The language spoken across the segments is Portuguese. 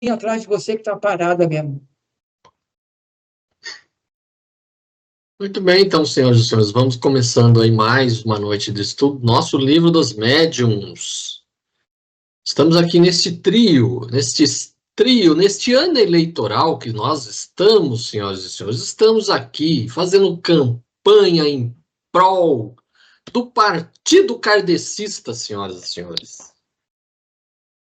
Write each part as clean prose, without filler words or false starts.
atrás de você que está parada mesmo. Muito bem, então, senhoras e senhores, vamos começando aí mais uma noite de estudo. Nosso livro dos médiuns. Estamos aqui neste ano eleitoral que nós estamos, senhoras e senhores, estamos aqui fazendo campanha em prol do Partido Kardecista, senhoras e senhores.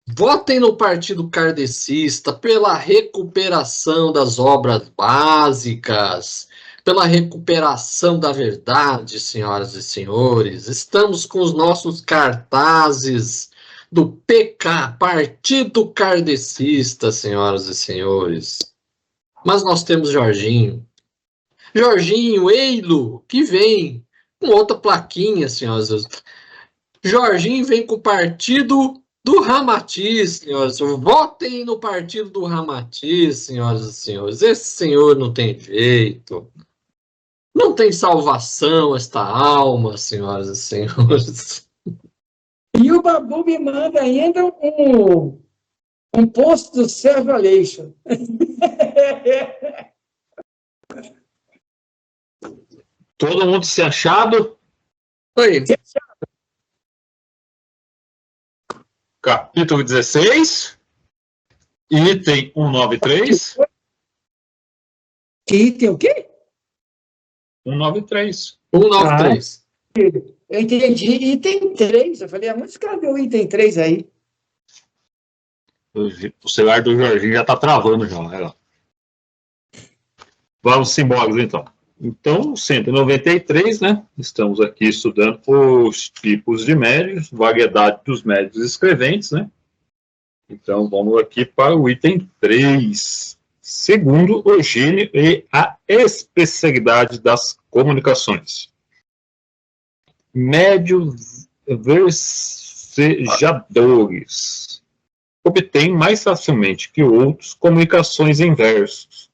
Votem no Partido Kardecista pela recuperação das obras básicas, pela recuperação da verdade, senhoras e senhores. Estamos com os nossos cartazes do PK, Partido Kardecista, senhoras e senhores. Mas nós temos Jorginho, Eilo, que vem com outra plaquinha, senhoras e senhores. Jorginho vem com o Partido do Ramatiz, senhoras e senhores. Votem no Partido do Ramatiz, senhoras e senhores. Esse senhor não tem jeito. Não tem salvação esta alma, senhoras e senhores. E o Babu me manda ainda um post do Sérgio Aleixo. Todo mundo se achado? Oi. Capítulo 16, item 193. Que item o quê? 193. 193. Eu entendi item 3. Eu falei, onde escreveu o item 3 aí? O celular do Jorginho já está travando já. Né? Vamos simbólicos, então. Então, 193, né? Estamos aqui estudando os tipos de médios, variedade dos médios escreventes, né? Então, vamos aqui para o item 3. Segundo o gênio e a especialidade das comunicações. Médios versejadores obtêm mais facilmente que outros comunicações em versos,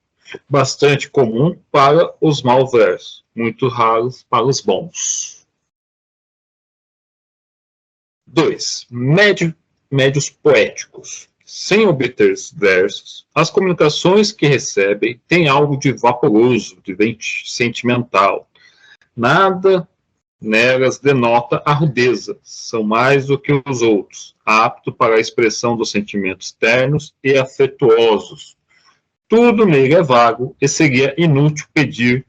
bastante comum para os malversos, muito raros para os bons. 2. Médios poéticos. Sem obter versos, as comunicações que recebem têm algo de vaporoso, de sentimental. Nada nelas denota a rudeza, são mais do que os outros, apto para a expressão dos sentimentos ternos e afetuosos. Tudo nele é vago e seria inútil pedir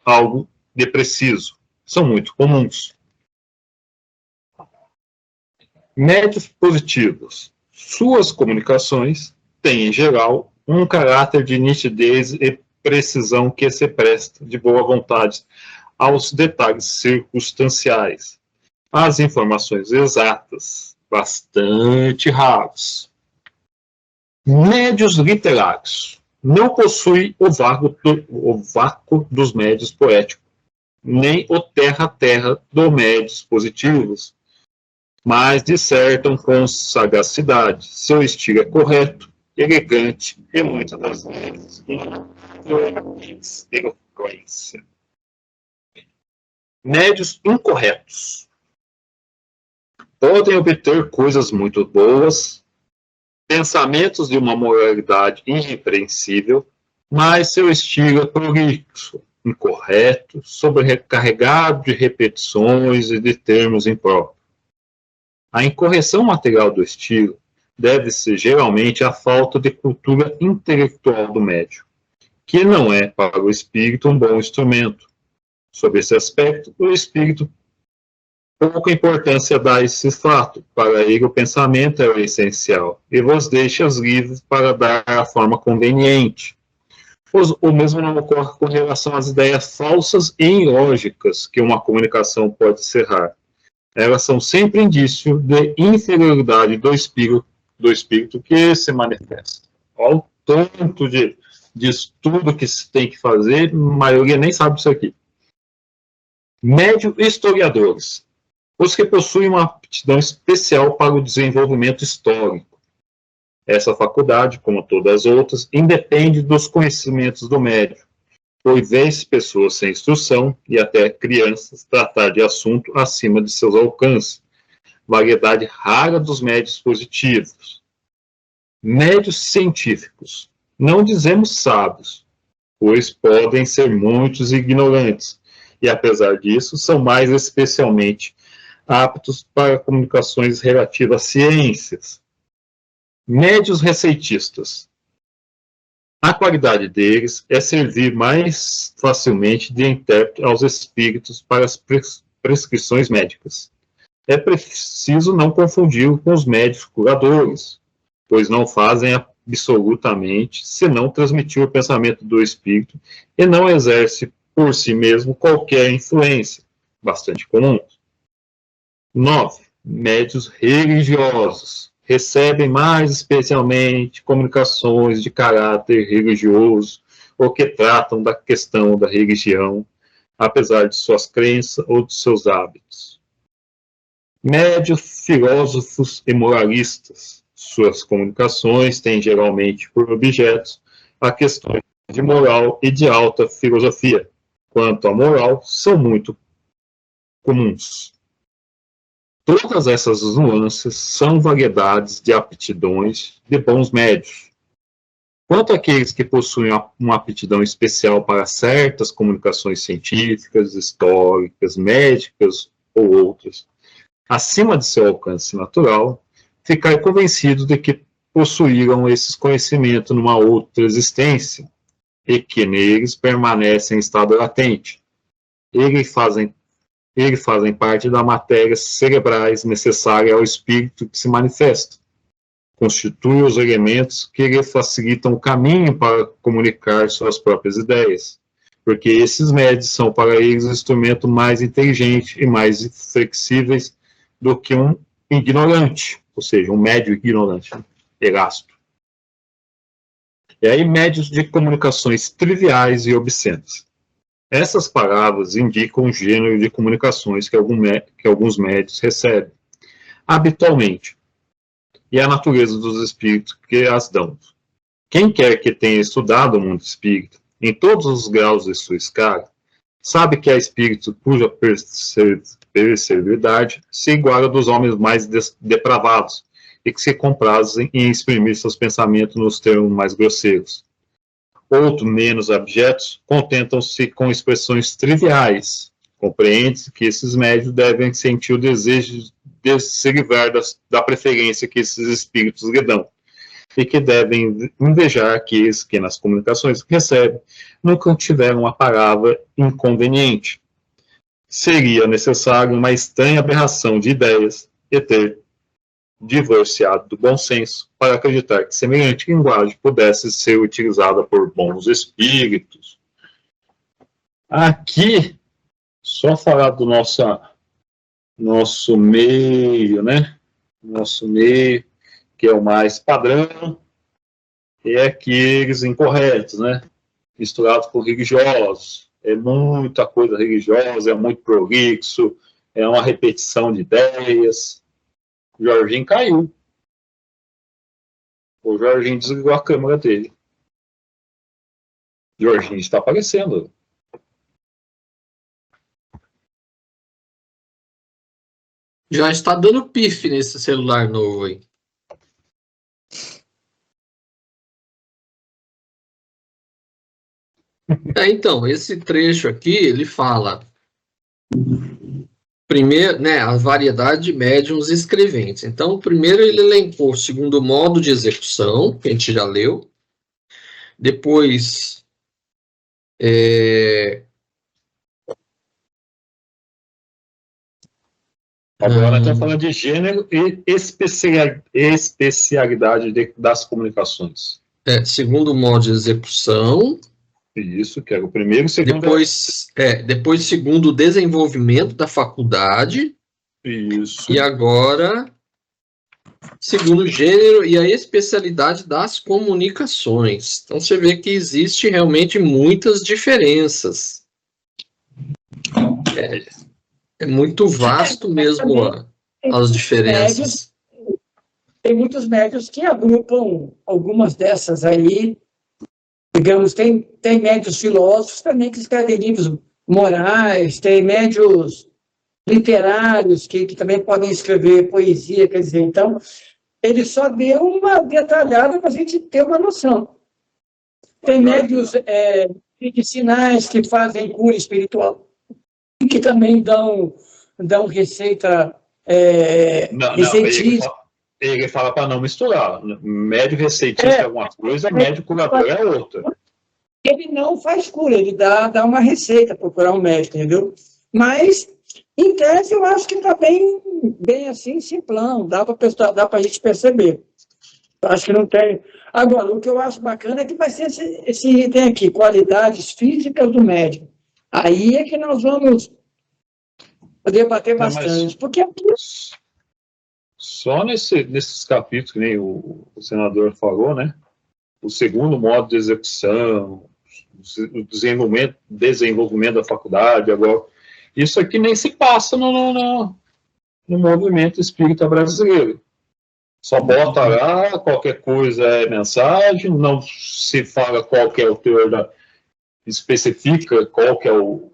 algo de preciso. São muito comuns. Médios positivos. Suas comunicações têm, em geral, um caráter de nitidez e precisão que se presta de boa vontade aos detalhes circunstanciais. As informações exatas, bastante raros. Médios literários. Não possui o vácuo dos médios poéticos, nem o terra-terra dos médios positivos, mas dissertam com sagacidade. Seu estilo é correto, elegante e muitas das vezes eloquência. Médios incorretos. Podem obter coisas muito boas, pensamentos de uma moralidade irrepreensível, mas seu estilo é prolixo, incorreto, sobrecarregado de repetições e de termos impróprios. A incorreção material do estilo deve-se geralmente à falta de cultura intelectual do médium, que não é para o espírito um bom instrumento. Sob esse aspecto, o espírito pouca importância dá a esse fato. Para ele, o pensamento é o essencial e vos deixa livres para dar a forma conveniente. O mesmo não ocorre com relação às ideias falsas e ilógicas que uma comunicação pode encerrar. Elas são sempre indício de inferioridade do espírito que se manifesta. Olha o tanto de estudo que se tem que fazer, a maioria nem sabe isso aqui. Médio historiadores. Os que possuem uma aptidão especial para o desenvolvimento histórico. Essa faculdade, como todas as outras, independe dos conhecimentos do médium, pois vê-se pessoas sem instrução e até crianças tratar de assunto acima de seus alcances. Variedade rara dos médios positivos. Médios científicos. Não dizemos sábios, pois podem ser muitos ignorantes, e apesar disso, são mais especialmente aptos para comunicações relativas às ciências. Médios receitistas. A qualidade deles é servir mais facilmente de intérprete aos espíritos para as prescrições médicas. É preciso não confundi-lo com os médicos curadores, pois não fazem absolutamente senão transmitir o pensamento do espírito e não exerce por si mesmo qualquer influência, bastante comum. 9. Médios religiosos. Recebem mais especialmente comunicações de caráter religioso ou que tratam da questão da religião, apesar de suas crenças ou de seus hábitos. Médios filósofos e moralistas. Suas comunicações têm geralmente por objetos a questões de moral e de alta filosofia. Quanto à moral, são muito comuns. Todas essas nuances são variedades de aptidões de bons médios. Quanto àqueles que possuem uma aptidão especial para certas comunicações científicas, históricas, médicas ou outras, acima de seu alcance natural, ficar convencido de que possuíram esses conhecimentos numa outra existência e que neles permanecem em estado latente. Eles fazem parte da matéria cerebrais necessária ao espírito que se manifesta. Constituem os elementos que lhe facilitam o caminho para comunicar suas próprias ideias, porque esses médios são para eles um instrumento mais inteligente e mais flexíveis do que um ignorante, ou seja, um médio ignorante, Erasto. E aí, médios de comunicações triviais e obscenas. Essas palavras indicam o gênero de comunicações que alguns médios recebem, habitualmente, e a natureza dos espíritos que as dão. Quem quer que tenha estudado o mundo espírita, em todos os graus de sua escala, sabe que há espíritos cuja perseveridade se iguala dos homens mais depravados e que se comprazem em exprimir seus pensamentos nos termos mais grosseiros. Outros, menos abjetos, contentam-se com expressões triviais. Compreende-se que esses médios devem sentir o desejo de se livrar da preferência que esses espíritos lhe dão, e que devem invejar aqueles que, nas comunicações que recebem, nunca tiveram uma palavra inconveniente. Seria necessário uma estranha aberração de ideias e ter divorciado do bom senso para acreditar que semelhante linguagem pudesse ser utilizada por bons espíritos. Aqui, só falar do nosso meio, né? Nosso meio, que é o mais padrão, e aqueles incorretos, né? Misturados com religiosos. É muita coisa religiosa, é muito prolixo, é uma repetição de ideias. O Jorginho caiu. O Jorginho desligou a câmera dele. O Jorginho está aparecendo. Já está dando pif nesse celular novo aí. Então, esse trecho aqui, ele fala, primeiro, né, a variedade de médiuns escreventes. Então, primeiro ele elencou o segundo modo de execução, que a gente já leu. Depois, Agora nós estamos falando de gênero e especialidade das comunicações. Segundo modo de execução. Isso, que era o primeiro. Segundo depois segundo o desenvolvimento da faculdade. Isso. E agora, segundo o gênero e a especialidade das comunicações. Então, você vê que existe realmente muitas diferenças. É muito vasto mesmo as diferenças. Tem muitos médios que agrupam algumas dessas aí. Digamos, tem médios filósofos também que escrevem livros morais, tem médios literários que também podem escrever poesia, quer dizer, então, ele só deu uma detalhada para a gente ter uma noção. Tem médios medicinais que fazem cura espiritual, que também dão receita receitícia. Ele fala para não misturar. Médio receitista é alguma coisa, médio curador é outra. Ele não faz cura, ele dá uma receita, procurar um médico, entendeu? Mas, em tese, eu acho que está bem assim, simplão, dá para a gente perceber. Eu acho que não tem. Agora, o que eu acho bacana é que vai ser esse item aqui, qualidades físicas do médico. Aí é que nós vamos debater bastante. Porque só nesses capítulos, que nem o senador falou, né? O segundo modo de execução, o desenvolvimento da faculdade, agora, isso aqui nem se passa no movimento espírita brasileiro. Só bota lá, qualquer coisa é mensagem, não se fala qual que é o teor especifica qual que é o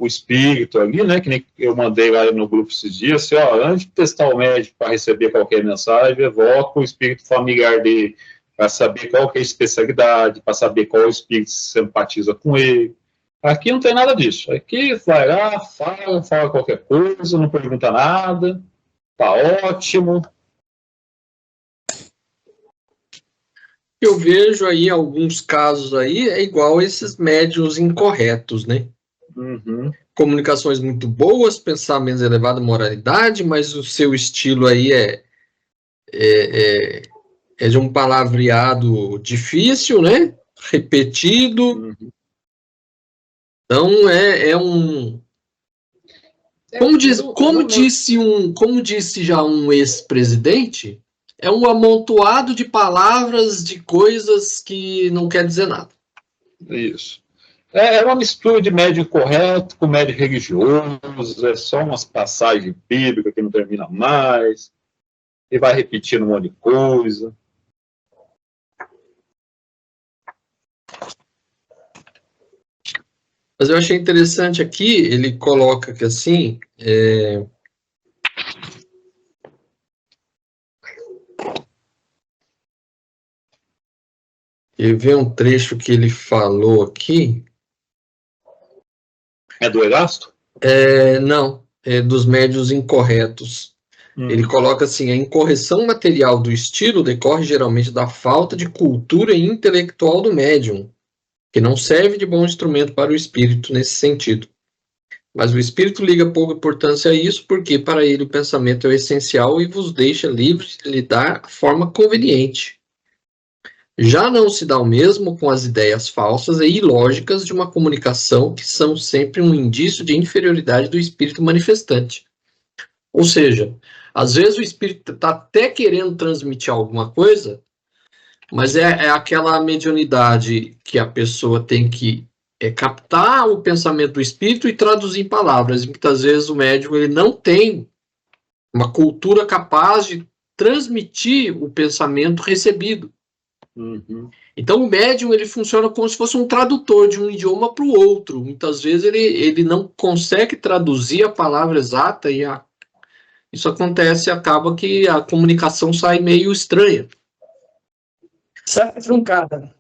espírito ali, né? Que nem eu mandei lá no grupo esses dias, assim, ó, antes de testar o médico para receber qualquer mensagem, evoca o espírito familiar dele, para saber qual que é a especialidade, para saber qual espírito simpatiza com ele. Aqui não tem nada disso. Aqui vai lá, fala qualquer coisa, não pergunta nada, tá ótimo. Eu vejo aí alguns casos aí, é igual esses médiuns incorretos, né? Uhum. Comunicações muito boas, pensamentos de elevada moralidade, mas o seu estilo aí é de um palavreado difícil, né? Repetido. Uhum. Então como disse já um ex-presidente, é um amontoado de palavras, de coisas que não quer dizer nada. Isso. É uma mistura de médio correto com médio religioso, é só umas passagens bíblicas que não termina mais, e vai repetindo um monte de coisa. Mas eu achei interessante aqui, ele coloca que assim, eu vi um trecho que ele falou aqui. É do Erasto? Não, é dos médios incorretos. Ele coloca assim, a incorreção material do estilo decorre geralmente da falta de cultura intelectual do médium, que não serve de bom instrumento para o espírito nesse sentido. Mas o espírito liga pouca importância a isso, porque para ele o pensamento é o essencial e vos deixa livres de lidar da forma conveniente. Já não se dá o mesmo com as ideias falsas e ilógicas de uma comunicação, que são sempre um indício de inferioridade do espírito manifestante. Ou seja, às vezes o espírito está até querendo transmitir alguma coisa, mas é aquela mediunidade que a pessoa tem que captar o pensamento do espírito e traduzir em palavras. E muitas vezes o médium ele não tem uma cultura capaz de transmitir o pensamento recebido. Uhum. Então o médium ele funciona como se fosse um tradutor de um idioma para o outro. Muitas vezes ele não consegue traduzir a palavra exata e isso acontece e acaba que a comunicação sai meio estranha. Sai truncada.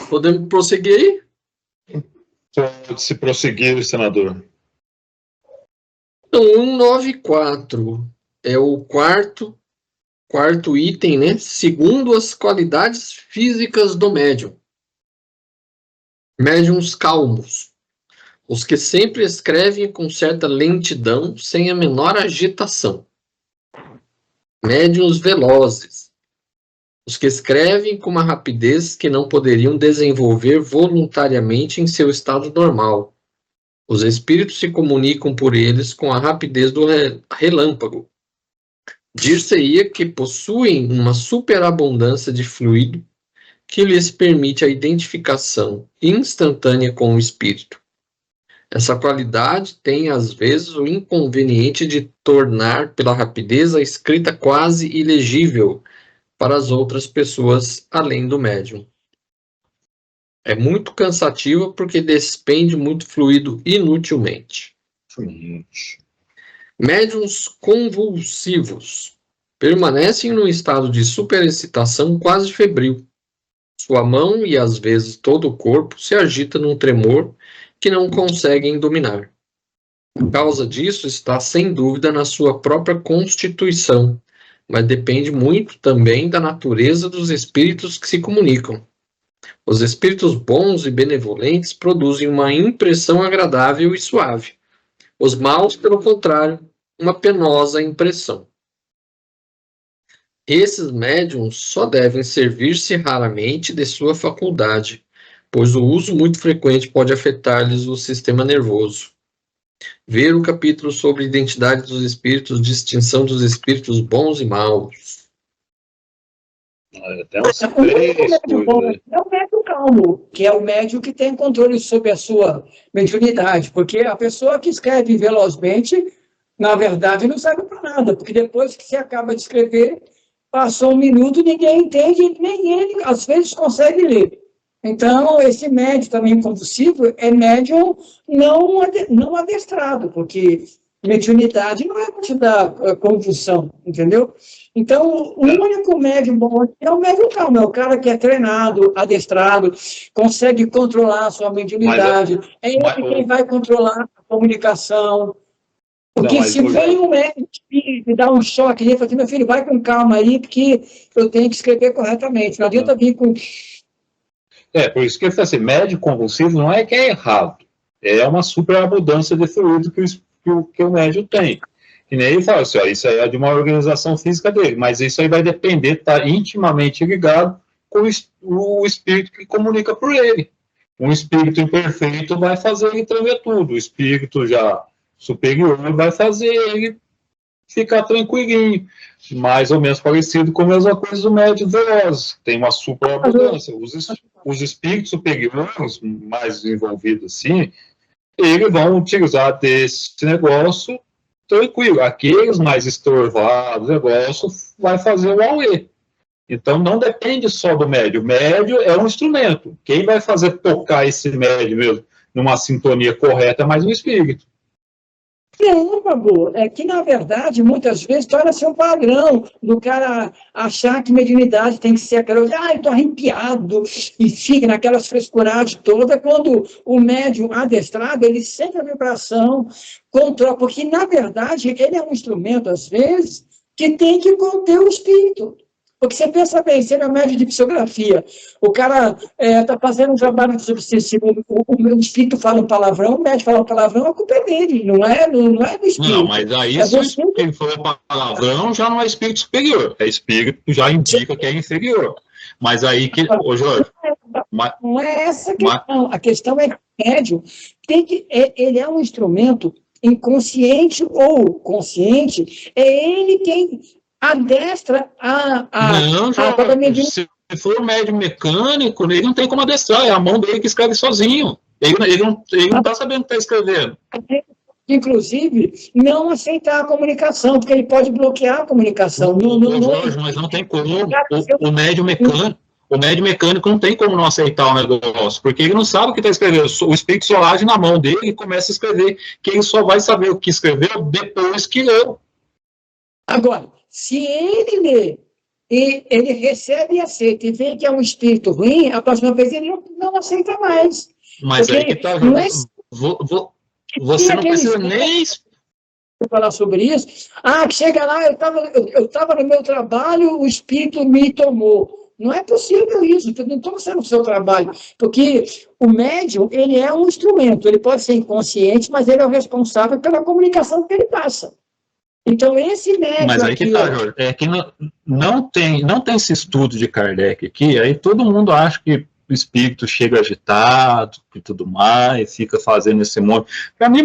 Podemos prosseguir aí? Pode se prosseguir, senador. Então, 194 é o quarto item, né? Segundo as qualidades físicas do médium. Médiuns calmos. Os que sempre escrevem com certa lentidão, sem a menor agitação. Médiuns velozes. Os que escrevem com uma rapidez que não poderiam desenvolver voluntariamente em seu estado normal. Os espíritos se comunicam por eles com a rapidez do relâmpago. Dir-se-ia que possuem uma superabundância de fluido que lhes permite a identificação instantânea com o espírito. Essa qualidade tem, às vezes, o inconveniente de tornar, pela rapidez, a escrita quase ilegível, para as outras pessoas além do médium. É muito cansativa porque despende muito fluido inutilmente. Médiuns convulsivos permanecem num estado de superexcitação quase febril. Sua mão e às vezes todo o corpo se agita num tremor que não conseguem dominar. A causa disso está sem dúvida na sua própria constituição, mas depende muito também da natureza dos espíritos que se comunicam. Os espíritos bons e benevolentes produzem uma impressão agradável e suave. Os maus, pelo contrário, uma penosa impressão. Esses médiuns só devem servir-se raramente de sua faculdade, pois o uso muito frequente pode afetar-lhes o sistema nervoso. Ver o capítulo sobre identidade dos espíritos, distinção dos espíritos bons e maus. Tem umas O médium bom coisas. é o médium calmo, que é o médium que tem controle sobre a sua mediunidade, porque a pessoa que escreve velozmente, na verdade, não serve para nada, porque depois que você acaba de escrever, passou 1 minuto, ninguém entende, nem ele, às vezes, consegue ler. Então, esse médium também convulsivo é médium não adestrado, porque mediunidade não é para te dar convulsão, entendeu? Então, o único médium bom é o médium calmo, é o cara que é treinado, adestrado, consegue controlar a sua mediunidade, é ele quem vai controlar a comunicação. Porque se vem um médico me dá um choque, ele fala assim, meu filho, vai com calma aí, porque eu tenho que escrever corretamente, não adianta vir com... Por isso que ele fala assim, médio convulsivo não é que é errado, é uma superabundância de fluido que o médio tem. E nem ele fala assim, ó, isso aí é de uma organização física dele, mas isso aí vai depender, tá intimamente ligado com o espírito que comunica por ele. Um espírito imperfeito vai fazer ele tremer tudo, o espírito já superior vai fazer ele ficar tranquilinho, mais ou menos parecido com a mesma coisa do médio veloz, tem uma superabundância. Os espíritos superiores, mais envolvidos assim, eles vão utilizar desse negócio tranquilo. Aqueles mais estorvados, negócio vai fazer o auê. Então, não depende só do médio. O médio é um instrumento. Quem vai fazer tocar esse médio mesmo numa sintonia correta é mais um espírito. Não, Babu, é que, na verdade, muitas vezes torna-se um padrão do cara achar que mediunidade tem que ser aquela, eu estou arrepiado, e fica naquelas frescuragens todas, quando o médium adestrado, ele sente a vibração, controla, porque, na verdade, ele é um instrumento, às vezes, que tem que conter o espírito. Porque você pensa bem, se ele é um médium de psicografia, o cara está fazendo um trabalho de substantivo, o espírito fala um palavrão, o médium fala um palavrão, a culpa é dele, não é do espírito. Não, mas aí se o espírito falou palavrão, já não é espírito superior, é espírito que já indica que é inferior. Mas aí que, ô Jorge... Não é essa a questão, a questão é que o médium ele é um instrumento inconsciente ou consciente, é ele quem adestra Não, Jorge, se for um médium mecânico, ele não tem como adestrar, é a mão dele que escreve sozinho. Ele não está sabendo o que está escrevendo. Inclusive, não aceitar a comunicação, porque ele pode bloquear a comunicação. Jorge, mas não tem como. O médium mecânico não tem como não aceitar o negócio, porque ele não sabe o que está escrevendo. O espírito só age na mão dele e começa a escrever, que ele só vai saber o que escreveu depois que leu. Agora, se ele lê, e ele recebe e aceita, e vê que é um espírito ruim, a próxima vez ele não aceita mais. Mas porque aí que está, você não precisa nem falar sobre isso. Que chega lá, eu estava no meu trabalho, o espírito me tomou. Não é possível isso, não estou sendo o seu trabalho, porque o médium, ele é um instrumento, ele pode ser inconsciente, mas ele é o responsável pela comunicação que ele passa. Então, esse médium... Mas aí que tá, Jorge, é que não tem esse estudo de Kardec aqui, aí todo mundo acha que o espírito chega agitado e tudo mais, fica fazendo esse monte. Para mim,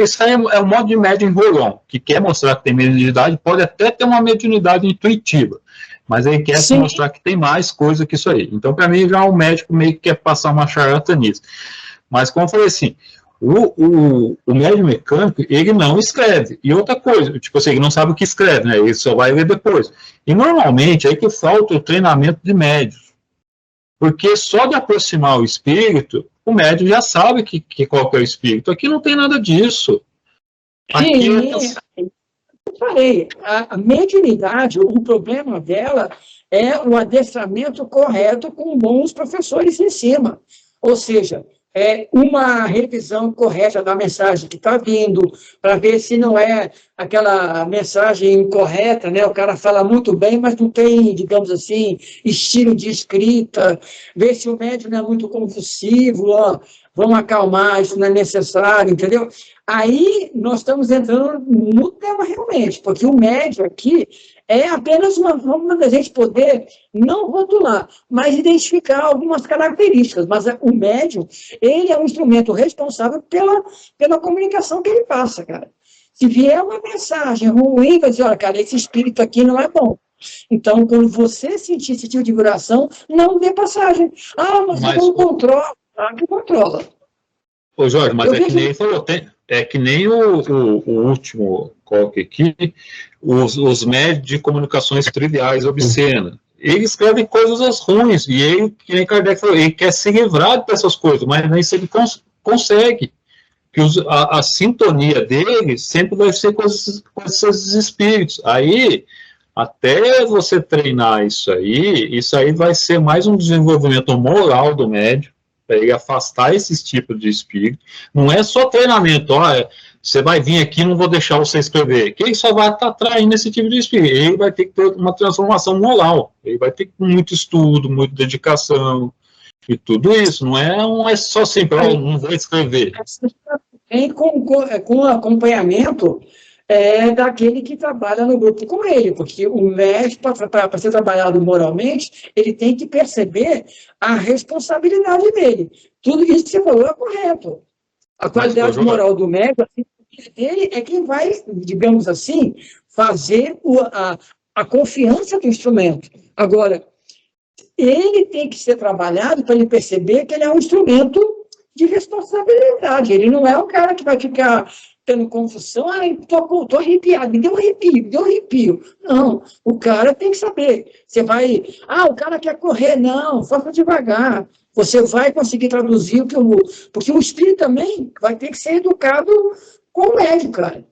isso aí é um modo de médium enrolão, que quer mostrar que tem mediunidade, pode até ter uma mediunidade intuitiva, mas aí quer se mostrar que tem mais coisa que isso aí. Então, para mim, já o médico meio que quer passar uma charlatanice. Mas, como eu falei assim, O médium mecânico, ele não escreve. E outra coisa, tipo assim, ele não sabe o que escreve, né? Ele só vai ler depois. E normalmente, aí que falta o treinamento de médios. Porque só de aproximar o espírito, o médium já sabe qual que é o espírito. Aqui não tem nada disso. Aqui eu falei, a mediunidade, o problema dela é o adestramento correto com bons professores em cima. Ou seja, uma revisão correta da mensagem que está vindo, para ver se não é aquela mensagem incorreta, né? O cara fala muito bem, mas não tem, digamos assim, estilo de escrita, ver se o médium não é muito convulsivo, ó, vamos acalmar, isso não é necessário, entendeu? Aí nós estamos entrando no tema realmente, porque o médium aqui é apenas uma forma da gente poder não rotular, mas identificar algumas características. Mas o médium, ele é um instrumento responsável pela comunicação que ele passa, cara. Se vier uma mensagem ruim, vai dizer, olha, cara, esse espírito aqui não é bom. Então, quando você sentir esse tipo de vibração, não dê passagem. Ah, mas eu não controlo. Ah, que controla. Ô, Jorge, mas que nem ele falou, é que nem o último coloque aqui, os médios de comunicações triviais, obscenas. Ele escreve coisas ruins, e ele, que nem Kardec falou, ele quer se livrar dessas coisas, mas nem se ele consegue. Que a sintonia dele sempre vai ser com esses espíritos. Aí, até você treinar isso aí vai ser mais um desenvolvimento moral do médium, para ele afastar esses tipos de espírito. Não é só treinamento, você vai vir aqui, não vou deixar você escrever. Que ele só vai estar atraindo esse tipo de espírito. Ele vai ter que ter uma transformação moral. Ele vai ter muito estudo, muita dedicação e tudo isso. Não é só assim, não vou escrever. Com acompanhamento daquele que trabalha no grupo com ele, porque o médico, para ser trabalhado moralmente, ele tem que perceber a responsabilidade dele. Tudo isso que você falou é correto. A qualidade moral do médico, ele é quem vai, digamos assim, fazer a confiança do instrumento. Agora, ele tem que ser trabalhado para ele perceber que ele é um instrumento de responsabilidade. Ele não é o cara que vai ficar tendo confusão, tô arrepiado, me deu arrepio. Não, o cara tem que saber. Você vai, o cara quer correr, não, faça devagar. Você vai conseguir traduzir o que porque o espírito também vai ter que ser educado com o médico, cara.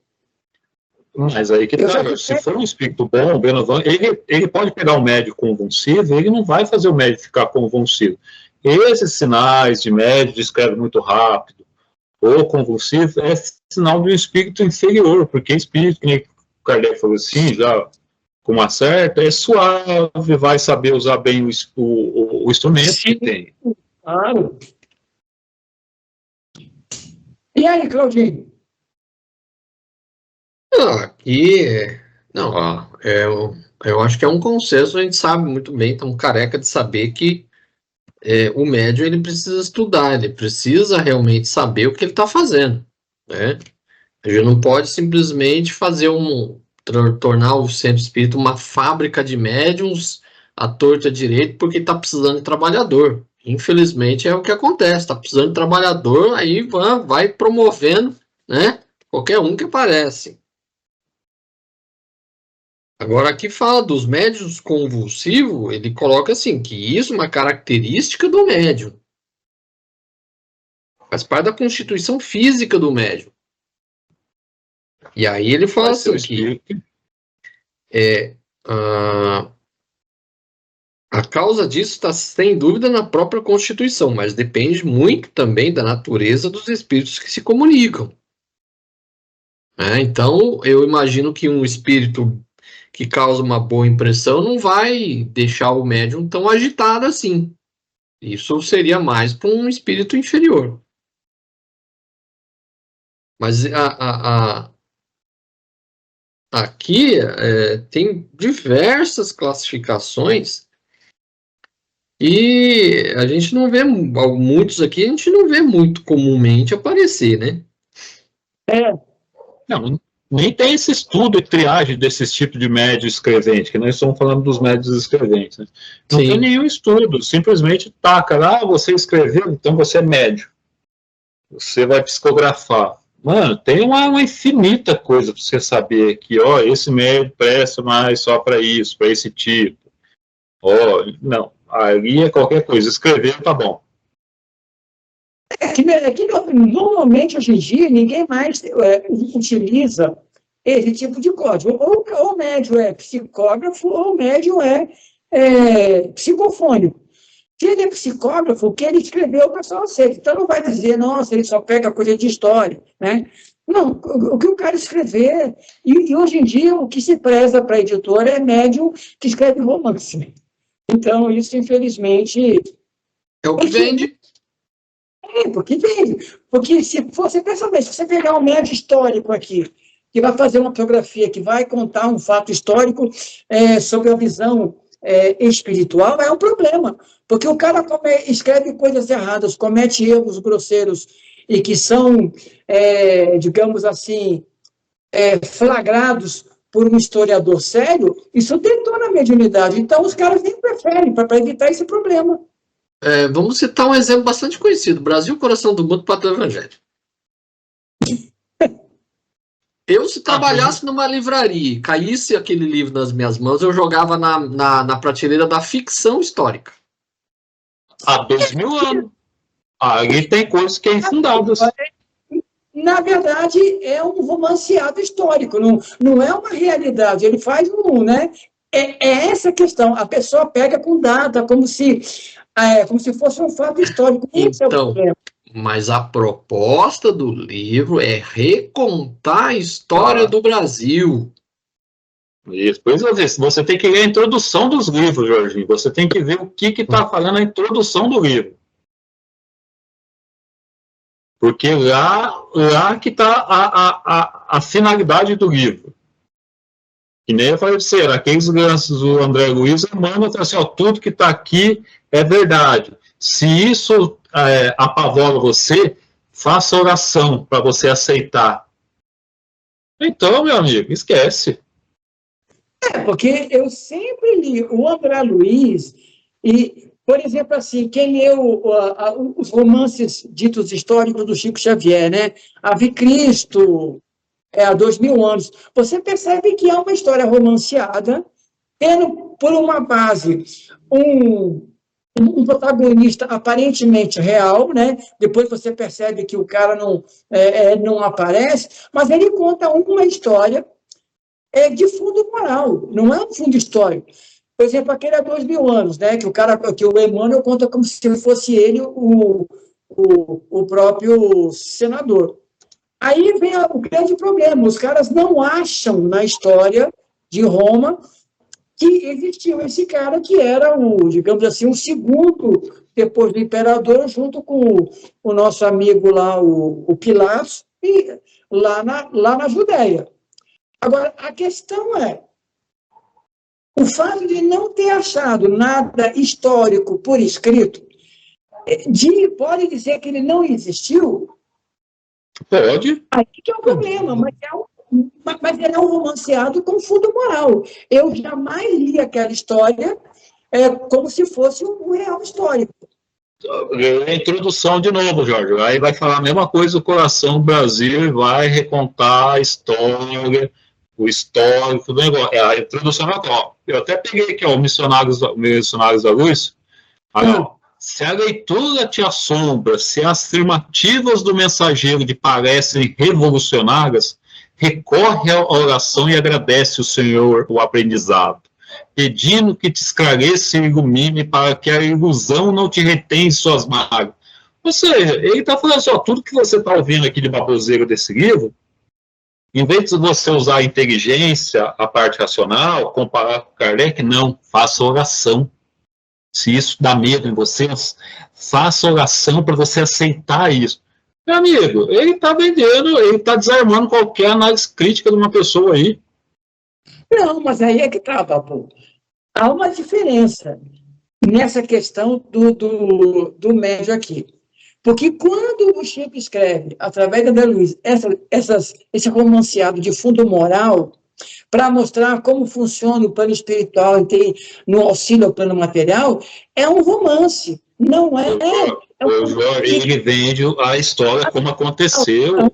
Mas aí que se for um espírito bom, benevolente, ele pode pegar um médico convulsivo, ele não vai fazer o médico ficar convulsivo. Esses sinais de médico escreve muito rápido, ou convulsivo, é sinal de um espírito inferior, porque espírito, que nem o Kardec falou assim, já com uma certa, é suave, vai saber usar bem o instrumento que tem. Claro. E aí, Claudinho? Eu acho que é um consenso, a gente sabe muito bem, então careca de saber que o médium ele precisa estudar, ele precisa realmente saber o que ele está fazendo, né? A gente não pode simplesmente tornar o centro espírita uma fábrica de médiums à torta direito porque está precisando de trabalhador. Infelizmente é o que acontece, está precisando de trabalhador, aí vai promovendo, né, qualquer um que aparece. Agora, aqui fala dos médiuns convulsivos, ele coloca assim, que isso é uma característica do médium. Faz parte da constituição física do médium. E aí ele fala assim, que a causa disso está, sem dúvida, na própria constituição, mas depende muito também da natureza dos espíritos que se comunicam. Então, eu imagino que um espírito que causa uma boa impressão não vai deixar o médium tão agitado assim. Isso seria mais para um espírito inferior. Mas aqui tem diversas classificações e a gente não vê, muitos aqui a gente não vê muito comumente aparecer, né? Não, nem tem esse estudo e triagem desses tipos de médio escrevente, que nós estamos falando dos médios escreventes. Né? Não tem nenhum estudo, simplesmente taca lá, você escreveu, então você é médio. você vai psicografar. Mano, tem uma infinita coisa para você saber que, ó, esse médico presta mais só para isso, para esse tipo. Ó, não, ali é qualquer coisa. Escreveu, tá bom. Normalmente, hoje em dia, ninguém mais utiliza esse tipo de código. Ou o médium é psicógrafo, ou o médium é psicofônico. Se ele é psicógrafo, o que ele escreveu, o pessoal aceita. Então, não vai dizer, nossa, ele só pega coisa de história, né? Não, o que o cara escrever... E hoje em dia, o que se preza para a editora é médium que escreve romance. Então, isso, infelizmente... É o que vende. Porque vende. Porque se você pensa bem, se você pegar um médium histórico aqui, que vai fazer uma biografia, que vai contar um fato histórico sobre a visão espiritual, é um problema. Porque o cara escreve coisas erradas, comete erros grosseiros e que são, digamos assim, flagrados por um historiador sério, isso detona a mediunidade. Então, os caras nem preferem, para evitar esse problema. Vamos citar um exemplo bastante conhecido. Brasil, coração do mundo, pátria do evangelho. Eu, se trabalhasse numa livraria e caísse aquele livro nas minhas mãos, eu jogava na prateleira da ficção histórica. Há 2000 anos. Ali tem coisas que é infundadas. Na verdade, é um romanceado histórico, não é uma realidade. Ele faz né? É essa a questão. A pessoa pega com data, como se fosse um fato histórico. Esse então, é o problema. Mas a proposta do livro é recontar a história do Brasil. Isso. Pois é, você tem que ler a introdução dos livros, Jorginho. Você tem que ver o que está falando a introdução do livro. Porque lá que está a finalidade do livro. Que nem eu falei para você, aqueles lances do André Luiz manda assim, ó, tudo que está aqui é verdade. Se isso apavora você, faça oração para você aceitar. Então, meu amigo, esquece. Porque eu sempre li o André Luiz e, por exemplo, assim, quem leu os romances ditos históricos do Chico Xavier, né? Ave Cristo, há 2000 anos, você percebe que é uma história romanceada, tendo por uma base um protagonista aparentemente real, né? Depois você percebe que o cara não aparece, mas ele conta uma história de fundo moral, não é um fundo histórico. Por exemplo, aquele há 2000 anos, né? Que o Emmanuel conta como se fosse ele o próprio senador. Aí vem o grande problema, os caras não acham na história de Roma que existiu esse cara que era digamos assim, o segundo depois do imperador, junto com o nosso amigo lá, o Pilatos, lá na Judéia. Agora, a questão é, o fato de não ter achado nada histórico por escrito, pode dizer que ele não existiu? Pode. Aí que é o problema, mas ele é um romanceado com fundo moral. Eu jamais li aquela história como se fosse um real histórico. A introdução de novo, Jorge. Aí vai falar a mesma coisa do Coração do Brasil e vai recontar a história, o histórico do negócio. A introdução é ó. Eu até peguei aqui, ó, Missionários da Luz. Aí, ó, se a leitura te assombra, se as afirmativas do mensageiro lhe parecem revolucionárias, recorre à oração e agradece ao Senhor o aprendizado, pedindo que te esclareça e ilumine para que a ilusão não te retém em suas mágoas. Ou seja, ele está falando assim, ó, tudo que você está ouvindo aqui de baboseira desse livro, em vez de você usar a inteligência, a parte racional, comparar com Kardec, não, faça oração. Se isso dá medo em vocês, faça oração para você aceitar isso. Meu amigo, ele está vendendo, ele está desarmando qualquer análise crítica de uma pessoa aí. Não, mas aí é que está, Papo. Há uma diferença nessa questão do médio aqui. Porque quando o Chico escreve, através da André Luiz, esse romanceado de fundo moral, para mostrar como funciona o plano espiritual no auxílio ao plano material, é um romance, não é O Jorge, ele vende a história como aconteceu.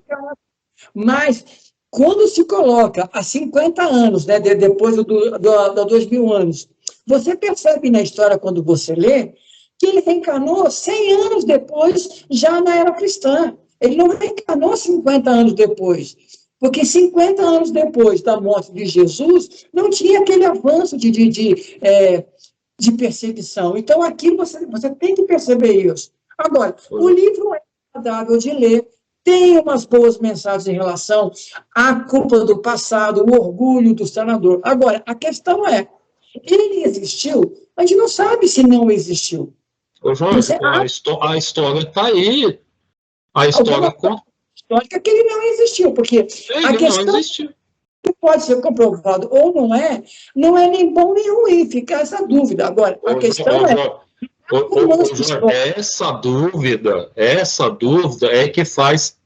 Mas, quando se coloca há 50 anos, né, depois do 2000 anos, você percebe na história, quando você lê, que ele reencarnou 100 anos depois, já na era cristã. Ele não reencarnou 50 anos depois, porque 50 anos depois da morte de Jesus, não tinha aquele avanço de perseguição. Então, aqui você tem que perceber isso. Agora, o livro é agradável de ler, tem umas boas mensagens em relação à culpa do passado, o orgulho do senador. Agora, a questão é, ele existiu? A gente não sabe se não existiu. Ô, Jorge, a história está aí. A história histórica que ele não existiu, porque a questão não existiu. Que pode ser comprovado ou não é nem bom nem ruim, fica essa dúvida. Agora, a questão essa dúvida é que faz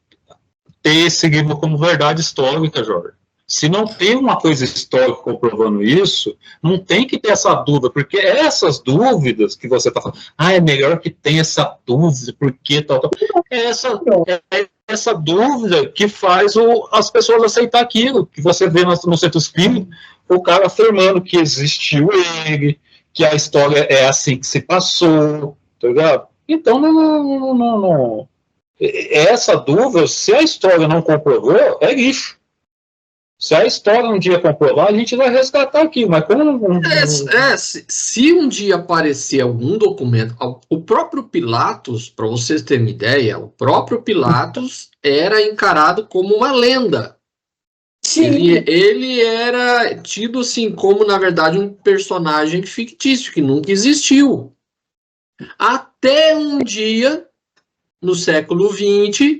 ter esse livro como verdade histórica, Jorge. Se não tem uma coisa histórica comprovando isso, não tem que ter essa dúvida, porque essas dúvidas que você está falando, é melhor que tenha essa dúvida, porque tal. É essa dúvida que faz as pessoas aceitar aquilo, que você vê no centro espírita, o cara afirmando que existiu ele, que a história é assim que se passou, tá ligado? Então, não. Essa dúvida, se a história não comprovou, é lixo. Se a história um dia comprovar, a gente vai resgatar aqui, mas como se um dia aparecer algum documento, o próprio Pilatos, para vocês terem uma ideia, o próprio Pilatos era encarado como uma lenda. Sim. Ele era tido assim como, na verdade, um personagem fictício, que nunca existiu. Até um dia, no século XX,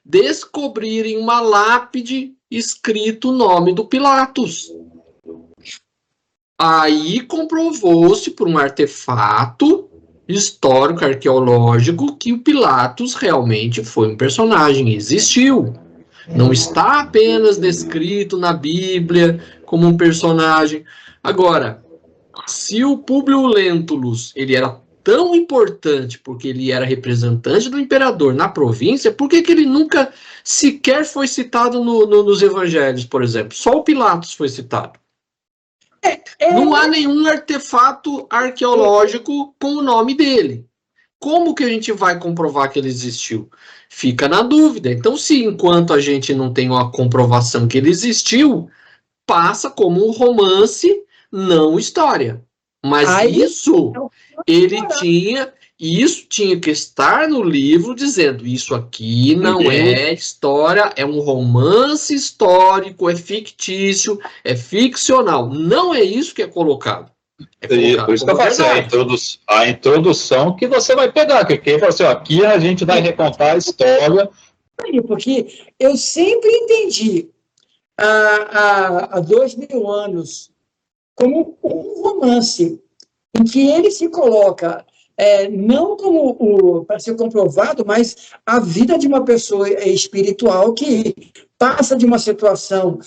descobrirem uma lápide escrito o nome do Pilatos. Aí comprovou-se por um artefato histórico, arqueológico, que o Pilatos realmente foi um personagem, existiu. Não está apenas descrito na Bíblia como um personagem. Agora, se o Públio Lentulus ele era tão importante porque ele era representante do imperador na província, por que ele nunca sequer foi citado nos evangelhos, por exemplo? Só o Pilatos foi citado. Não há nenhum artefato arqueológico com o nome dele. Como que a gente vai comprovar que ele existiu? Fica na dúvida. Então, se enquanto a gente não tem uma comprovação que ele existiu, passa como um romance, não história. Mas isso tinha que estar no livro dizendo, isso aqui não é história, é um romance histórico, é fictício, é ficcional. Não é isso que é colocado. Por isso que eu faço a introdução que você vai pegar, que assim, aqui a gente vai recontar a história. Porque eu sempre entendi há 2000 anos como um romance em que ele se coloca não como para ser comprovado, mas a vida de uma pessoa espiritual que passa de uma situação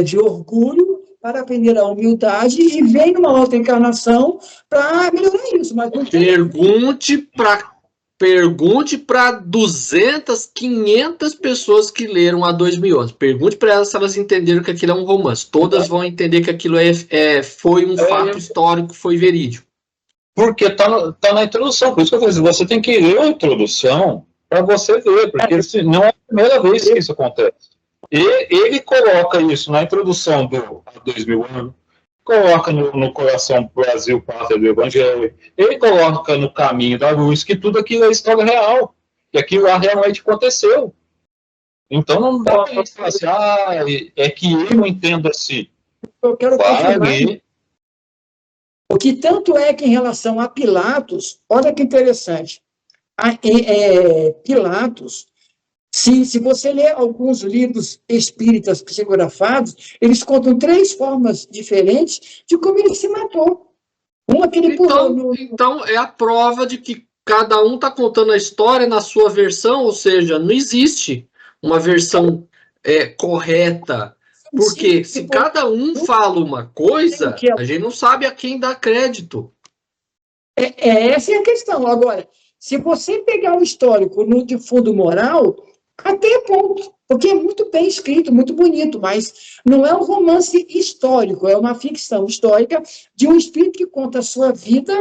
de orgulho para aprender a humildade e vem numa outra encarnação para melhorar isso. Mas não Pergunte para 200, 500 pessoas que leram há 2000 anos. Pergunte para elas se elas entenderam que aquilo é um romance. Todas vão entender que aquilo foi um fato histórico, foi verídico. Porque tá na introdução. Por isso que eu falei assim, você tem que ler a introdução para você ver, porque não é a primeira vez que isso acontece. E ele coloca isso na introdução do 2000 anos, coloca no Coração Brasil, Pátria do Evangelho, ele coloca no Caminho da Luz, que tudo aquilo é história real, que aquilo lá realmente aconteceu. Então não dá para falar assim, é que eu não entendo assim. Eu quero confirmar. O que tanto é que em relação a Pilatos, olha que interessante, Pilatos, se você ler alguns livros espíritas psicografados, eles contam 3 formas diferentes de como ele se matou. Uma que ele pulou. Então, é a prova de que cada um está contando a história na sua versão, ou seja, não existe uma versão correta. Porque se cada um fala uma coisa, a gente não sabe a quem dá crédito. Essa é a questão. Agora, se você pegar o histórico no de fundo moral, até ponto, porque é muito bem escrito, muito bonito, mas não é um romance histórico, é uma ficção histórica de um espírito que conta a sua vida,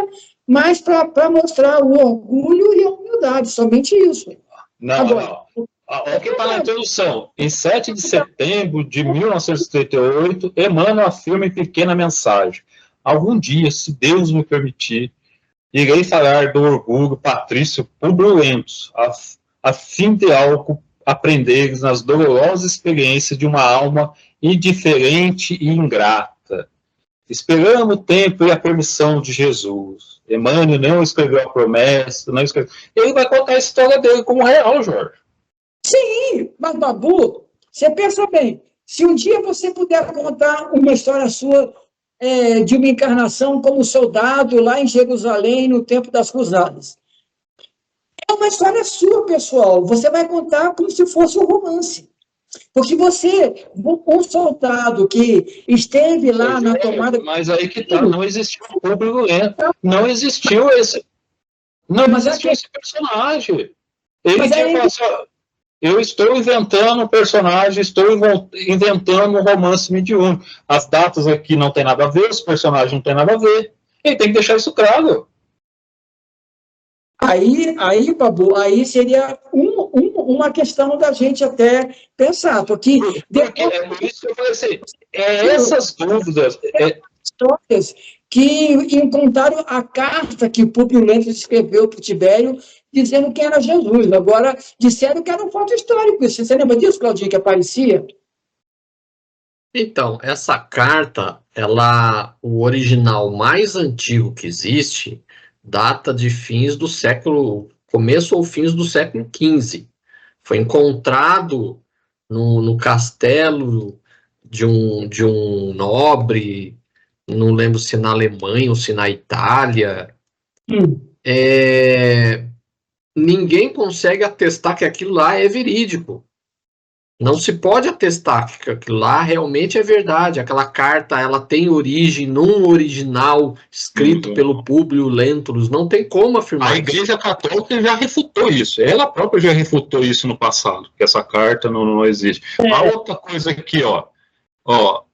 mas para mostrar o orgulho e a humildade, somente isso. Não, Agora, não. Olha o que está na introdução. Em 7 de setembro de 1938, Emmanuel afirma em pequena mensagem: algum dia, se Deus me permitir, irei falar do orgulho patrício Públio Lentulus, a fim de algo aprenderes nas dolorosas experiências de uma alma indiferente e ingrata. Esperamos o tempo e a permissão de Jesus. Emmanuel não escreveu a promessa, não escreveu. Ele vai contar a história dele como real, Jorge. Sim, mas, Babu, você pensa bem, se um dia você puder contar uma história sua de uma encarnação como soldado lá em Jerusalém no tempo das Cruzadas, é uma história sua, pessoal. Você vai contar como se fosse um romance. Porque você, um soldado que esteve lá na tomada... Mas aí que tá, não existiu o Públio Lentulus, não existiu esse personagem. Ele tinha falado assim, ó, eu estou inventando um personagem, estou inventando um romance mediúnico. As datas aqui não tem nada a ver, os personagens não tem nada a ver. Ele tem que deixar isso claro. Aí, Babu, aí seria uma questão da gente até pensar, porque é por isso que eu falei assim, essas dúvidas... histórias que encontraram a carta que o Públio Lentulus escreveu para o Tibério, dizendo que era Jesus. Agora, disseram que era um fato histórico. Você lembra disso, Claudinho, que aparecia? Então, essa carta, o original mais antigo que existe, data de começo ou fins do século XV. Foi encontrado no castelo de um nobre, não lembro se na Alemanha ou se na Itália. Ninguém consegue atestar que aquilo lá é verídico. Não se pode atestar que aquilo lá realmente é verdade. Aquela carta, ela tem origem num original escrito pelo Públio Lentulus. Não tem como afirmar. A Igreja Católica já refutou isso. Ela própria já refutou isso no passado, que essa carta não existe. A outra coisa aqui, ó,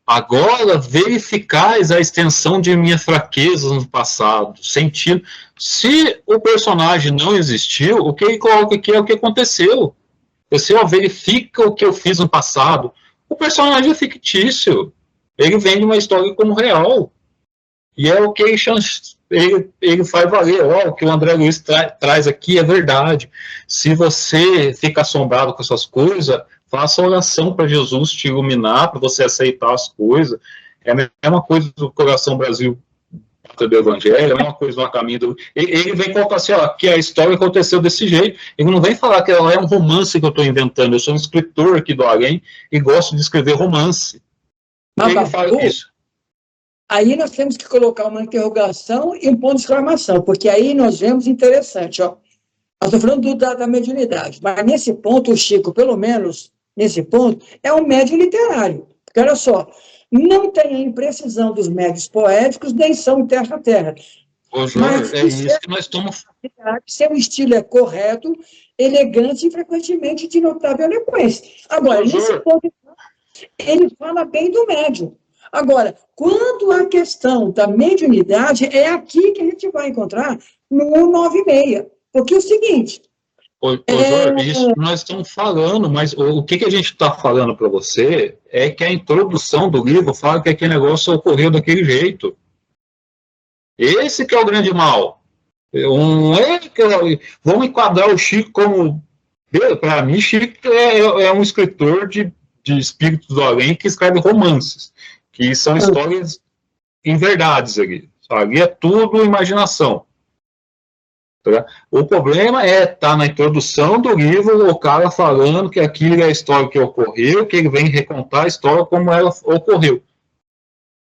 agora verificais a extensão de minhas fraquezas no passado, sentindo. Se o personagem não existiu, o que ele coloca aqui é o que aconteceu. Você verifica o que eu fiz no passado. O personagem é fictício. Ele vende uma história como real. E é o que ele faz valer. O que o André Luiz traz aqui é verdade. Se você fica assombrado com essas coisas, faça oração para Jesus te iluminar, para você aceitar as coisas. É a mesma coisa do Coração Brasil do Evangelho, a mesma coisa no caminho do... Ele vem colocar assim, que a história aconteceu desse jeito. Ele não vem falar que ela é um romance que eu estou inventando. Eu sou um escritor aqui do além e gosto de escrever romance. Ele fala isso. Aí nós temos que colocar uma interrogação e um ponto de exclamação, porque aí nós vemos interessante, Nós estamos falando da mediunidade, mas nesse ponto, o Chico, pelo menos nesse ponto, é um médium literário. Porque olha só, não tem a imprecisão dos médios poéticos, nem são terra a terra. Ô, Jorge, é isso que nós estamos... Seu estilo é correto, elegante e frequentemente de notável eloquência. Agora, nesse ponto, ele fala bem do médium. Agora, quando a questão da mediunidade, é aqui que a gente vai encontrar no 196. Porque é o seguinte... Jorge, isso nós estamos falando, mas o que a gente está falando para você é que a introdução do livro fala que aquele negócio ocorreu daquele jeito. Esse que é o grande mal. Vamos enquadrar o Chico como... Para mim, Chico é um escritor de espíritos do além que escreve romances, que são histórias em verdades ali. Ali é tudo imaginação. O problema tá na introdução do livro, o cara falando que aquilo é a história que ocorreu, que ele vem recontar a história como ela ocorreu.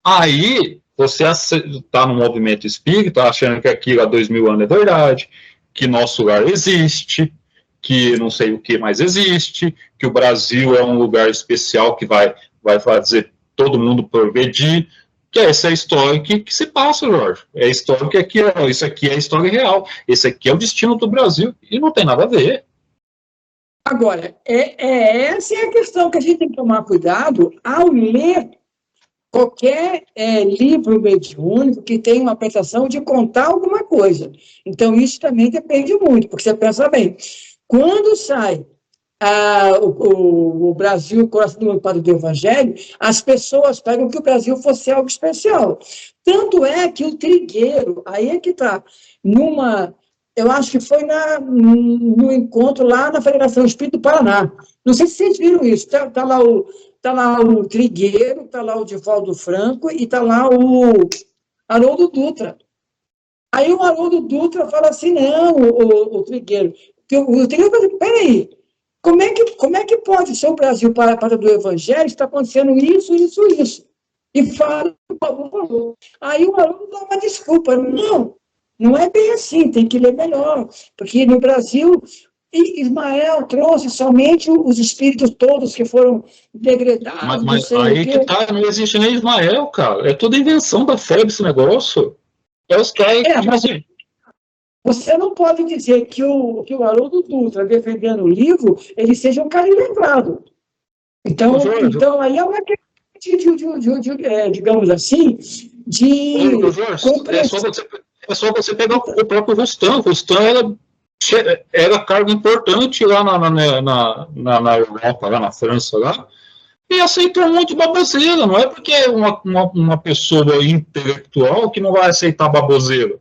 Aí, você está no movimento espírita, achando que aquilo há 2000 anos é verdade, que nosso lar existe, que não sei o que mais existe, que o Brasil é um lugar especial que vai fazer todo mundo progredir, que essa é a história que se passa, Jorge. É a história que aqui, ó, isso aqui é a história real. Esse aqui é o destino do Brasil. E não tem nada a ver. Agora, essa é a questão que a gente tem que tomar cuidado ao ler qualquer livro mediúnico que tenha uma pretensão de contar alguma coisa. Então, isso também depende muito, porque você pensa bem, quando sai o Brasil, coração do Padre do Evangelho, as pessoas pegam que o Brasil fosse algo especial. Tanto é que o Trigueiro, aí é que está, eu acho que foi no encontro lá na Federação Espírita do Paraná. Não sei se vocês viram isso, está lá o Trigueiro, está lá o Divaldo Franco e está lá o Haroldo Dutra. Aí o Haroldo Dutra fala assim, não, o Trigueiro. O Trigueiro fala assim, peraí, como é que pode ser o Brasil para do Evangelho, está acontecendo isso? E fala, aí o Haroldo dá uma desculpa, não é bem assim, tem que ler melhor, porque no Brasil Ismael trouxe somente os espíritos todos que foram degradados. Mas aí que tá, não existe nem Ismael, cara. É tudo invenção da FEB esse negócio. É os caras que, tipo assim. Você não pode dizer que o Haroldo Dutra, defendendo o livro, ele seja um cara iletrado. Então aí é uma questão digamos assim, é só você pegar o próprio Rustam. Rustam era cargo importante lá na Europa, lá na França, lá, e aceitou um monte de baboseira. Não é porque é uma pessoa intelectual que não vai aceitar baboseira.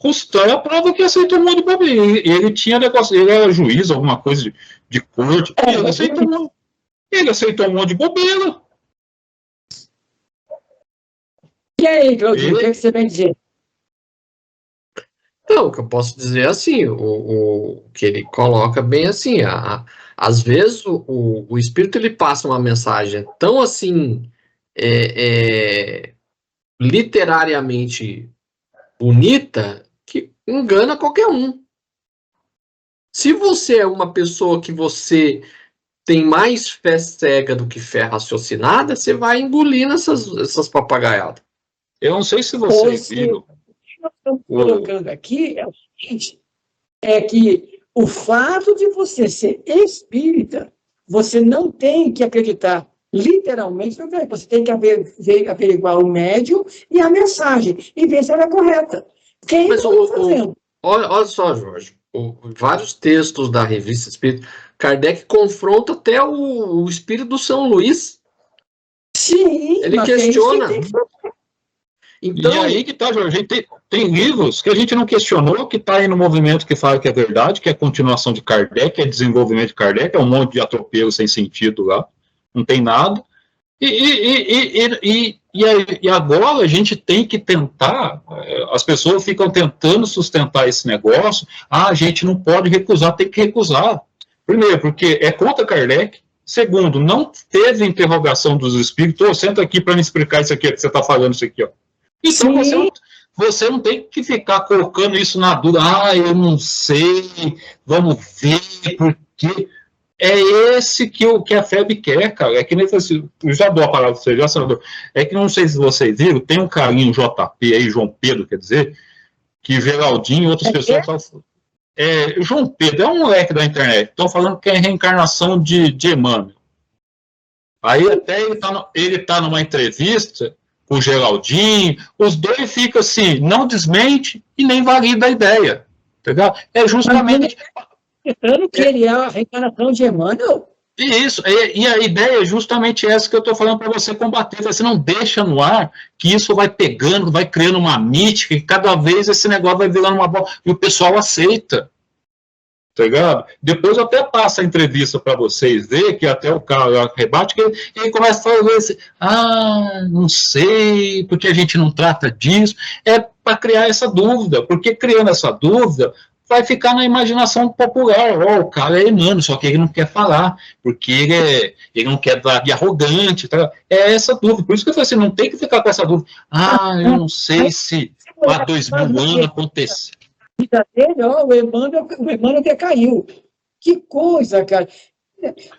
Rustam é a prova que aceitou um monte de baboseira. Ele tinha negócio, ele era juiz, alguma coisa de corte, ele aceitou um monte de bobeira. E aí, Claudinho, o que você vai dizer? Não, o que eu posso dizer é assim, o que ele coloca bem assim, às vezes o espírito ele passa uma mensagem tão assim, literariamente bonita, que engana qualquer um. Se você é uma pessoa que você tem mais fé cega do que fé raciocinada, você vai engolir essas papagaiadas. Eu não sei se vocês viram. O que nós estamos colocando aqui é o seguinte, é que o fato de você ser espírita, você não tem que acreditar literalmente, você tem que averiguar o médium e a mensagem, e ver se ela é correta. Quem está fazendo? Olha só, Jorge, vários textos da Revista Espírita, Kardec confronta até o espírito do São Luís. Sim, ele questiona. Então, e aí que tá, Jorge, a gente tem livros que a gente não questionou, que está aí no movimento que fala que é verdade, que é continuação de Kardec, é desenvolvimento de Kardec, é um monte de atropelo sem sentido lá, não tem nada. E agora a gente tem que tentar, as pessoas ficam tentando sustentar esse negócio, a gente não pode recusar, tem que recusar. Primeiro, porque é contra Kardec. Segundo, não teve interrogação dos espíritos, senta aqui para me explicar isso aqui, que você está falando isso aqui, ó. Então você não tem que ficar colocando isso na dúvida, eu não sei, vamos ver, porque é esse que a FEB quer, cara. É que nem assim, eu já dou a palavra para você, já, senador. É que não sei se vocês viram, tem um carinho JP aí, João Pedro, quer dizer, que Geraldinho e outras pessoas falam. João Pedro é um moleque da internet, estão falando que é reencarnação de Emmanuel. Aí até ele tá numa entrevista com o Geraldinho, os dois ficam assim, não desmente e nem valida a ideia, entendeu? É justamente... Pensando que ele é a reencarnação de Emmanuel? Isso, e a ideia é justamente essa que eu estou falando para você combater. Você não deixa no ar que isso vai pegando, vai criando uma mítica, e cada vez esse negócio vai virando uma bola, e o pessoal aceita. Tá ligado? Depois eu até passo a entrevista para vocês ver, que até o cara rebate, que ele começa a falar assim, não sei, porque a gente não trata disso. É para criar essa dúvida, porque criando essa dúvida, vai ficar na imaginação popular. O cara é Emmanuel, só que ele não quer falar, porque ele não quer dar de arrogante. Tá? É essa dúvida. Por isso que eu falei assim, não tem que ficar com essa dúvida. Eu não sei se há 2000 anos aconteceu. Dele, o Emmanuel decaiu. Que coisa, cara.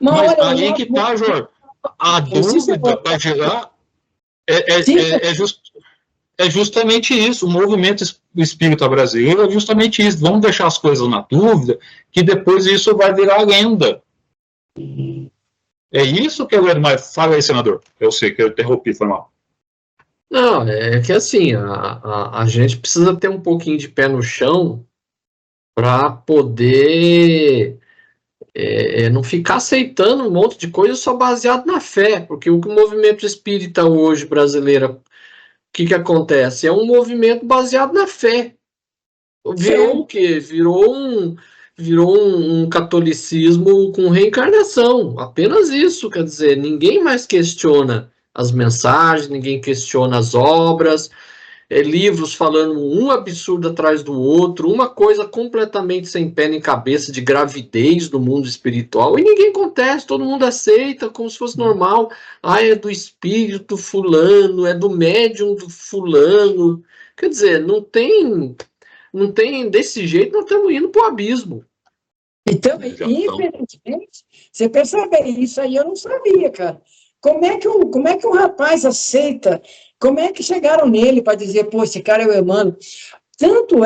Mas aí que tá, Jorge. A dúvida vai gerar É justamente isso, o movimento espírita brasileiro é justamente isso, vamos deixar as coisas na dúvida, que depois isso vai virar lenda. É isso que eu lembro, mas fala aí, senador, eu sei que eu interrompi, foi mal. Não, é que assim, a gente precisa ter um pouquinho de pé no chão para poder não ficar aceitando um monte de coisa só baseado na fé, porque o que o movimento espírita hoje brasileiro, o que acontece? É um movimento baseado na fé. Virou o quê? Virou um catolicismo com reencarnação. Apenas isso, quer dizer, ninguém mais questiona as mensagens, ninguém questiona as obras, livros falando um absurdo atrás do outro, uma coisa completamente sem pé nem cabeça de gravidez do mundo espiritual, e ninguém contesta, todo mundo aceita como se fosse normal. Ah, é do espírito fulano, é do médium do fulano. Quer dizer, não tem desse jeito, nós estamos indo para o abismo. Então, infelizmente, você percebe isso aí, eu não sabia, cara. Como é que um rapaz aceita? Como é que chegaram nele para dizer, pô, esse cara é o Emmanuel? Tanto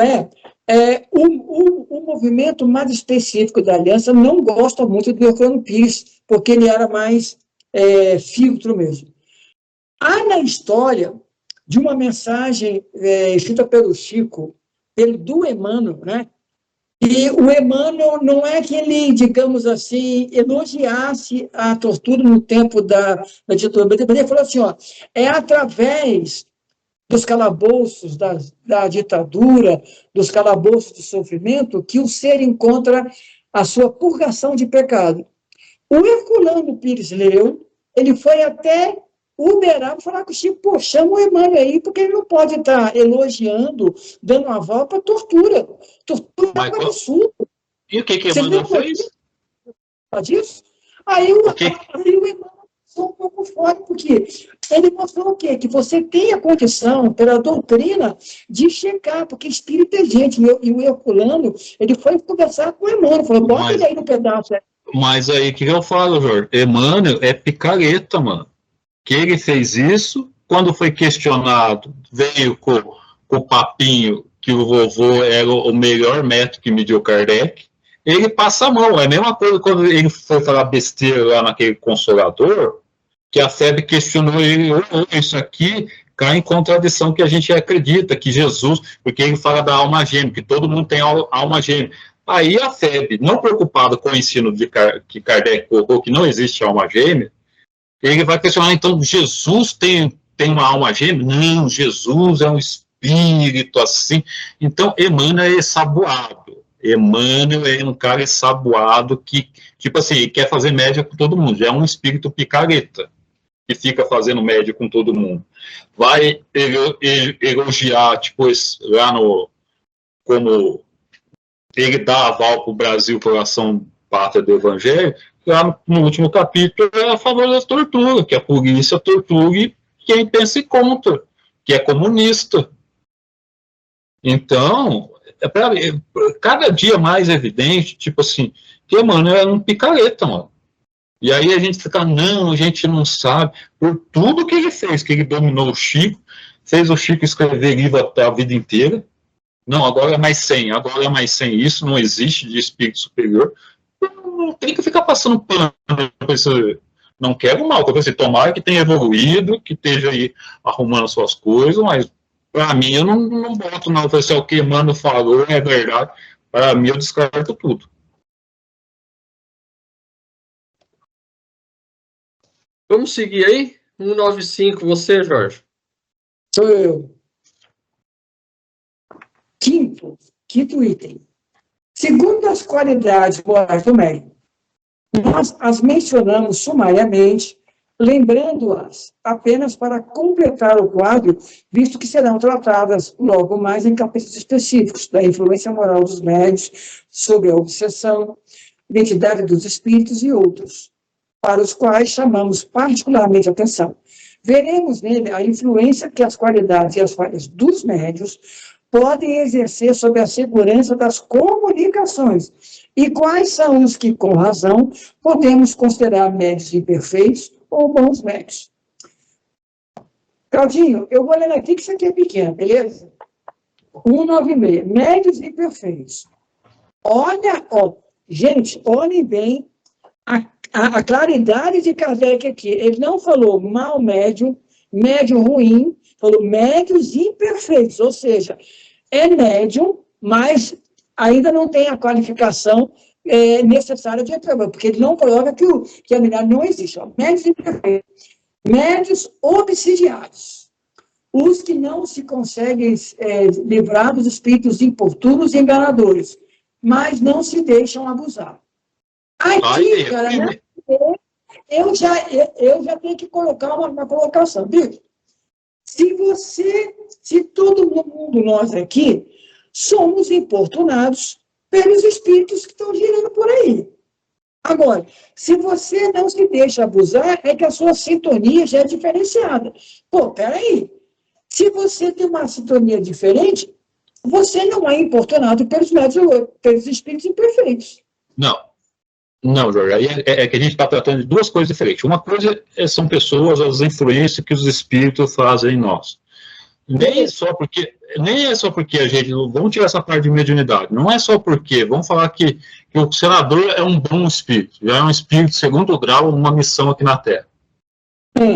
o movimento mais específico da Aliança não gosta muito do Herculano Pires, porque ele era mais filtro mesmo. Há na história de uma mensagem escrita pelo Chico, do Emmanuel, né? E o Emmanuel não é que ele, digamos assim, elogiasse a tortura no tempo da ditadura. Ele falou assim, ó, é através dos calabouços da ditadura, dos calabouços do sofrimento, que o ser encontra a sua purgação de pecado. O Herculano Pires leu, ele foi até Uberaba falar com o Chico, pô, chama o Emmanuel aí, porque ele não pode estar elogiando, dando uma aval para tortura. Tortura é um absurdo. E o que o Emmanuel fez? Disso? Aí o Emmanuel passou um pouco fora, porque ele mostrou o quê? Que você tem a condição, pela doutrina, de checar, porque espírito é gente. E o Herculano, ele foi conversar com o Emmanuel, falou, bota ele aí no pedaço. Mas aí, o que eu falo, Jorge? Emmanuel é picareta, mano. Que ele fez isso, quando foi questionado, veio com o papinho que o vovô era o melhor método que mediu Kardec, ele passa a mão. É a mesma coisa quando ele foi falar besteira lá naquele Consolador, que a FEB questionou ele, isso aqui cai em contradição que a gente acredita, que Jesus, porque ele fala da alma gêmea, que todo mundo tem alma gêmea. Aí a FEB, não preocupada com o ensino que Kardec colocou, que não existe alma gêmea, ele vai questionar, então, Jesus tem uma alma gêmea? Não, Jesus é um espírito assim. Então, Emmanuel é saboado. Emmanuel é um cara saboado que, tipo assim, quer fazer média com todo mundo. Já é um espírito picareta, que fica fazendo média com todo mundo. Vai elogiar, tipo, lá como ele dá aval para o Brasil, coração pátria do Evangelho, lá no último capítulo é a favor da tortura, que a polícia torture quem pensa e contra, que é comunista. Então, cada dia mais evidente, tipo assim, que, mano, é um picareta, mano. E aí a gente fica, não, a gente não sabe, por tudo que ele fez, que ele dominou o Chico, fez o Chico escrever livro a vida inteira. Não, agora é mais 100, agora é mais 100, isso não existe de espírito superior. Não tem que ficar passando pano para isso. Não quero mal, porque você tomara que tenha evoluído, que esteja aí arrumando suas coisas, mas para mim eu não boto não, se é o que Emmanuel falou, é verdade, para mim eu descarto tudo. Vamos seguir aí? 195, você, Jorge? Sou eu. Quinto item. Segundo as qualidades morais do médium, nós as mencionamos sumariamente, lembrando-as apenas para completar o quadro, visto que serão tratadas logo mais em capítulos específicos da influência moral dos médiuns sobre a obsessão, identidade dos espíritos e outros, para os quais chamamos particularmente atenção. Veremos nele a influência que as qualidades e as falhas dos médiuns podem exercer sobre a segurança das comunicações e quais são os que, com razão, podemos considerar médios imperfeitos ou bons médios. Claudinho, eu vou lendo aqui que isso aqui é pequeno, beleza? 196, médios imperfeitos. Olha, ó, gente, olhem bem a claridade de Kardec aqui. Ele não falou mal médium, médium ruim, falou médios imperfeitos, ou seja, é médium, mas ainda não tem a qualificação necessária de problema, porque ele não coloca que a unidade não existe. Ó. Médios imperfeitos, médios obsidiados, os que não se conseguem livrar dos espíritos importunos e enganadores, mas não se deixam abusar. Aqui, cara, né, eu já tenho que colocar uma colocação. Viu? Se todo mundo, nós aqui, somos importunados pelos espíritos que estão girando por aí. Agora, se você não se deixa abusar, é que a sua sintonia já é diferenciada. Pô, peraí. Se você tem uma sintonia diferente, você não é importunado pelos espíritos imperfeitos. Não, Jorge, aí é que a gente está tratando de duas coisas diferentes. Uma coisa são pessoas, as influências que os espíritos fazem em nós. Nem é só porque a gente, vamos tirar essa parte de mediunidade, não é só porque, vamos falar que o senador é um bom espírito, já é um espírito de segundo grau, uma missão aqui na Terra.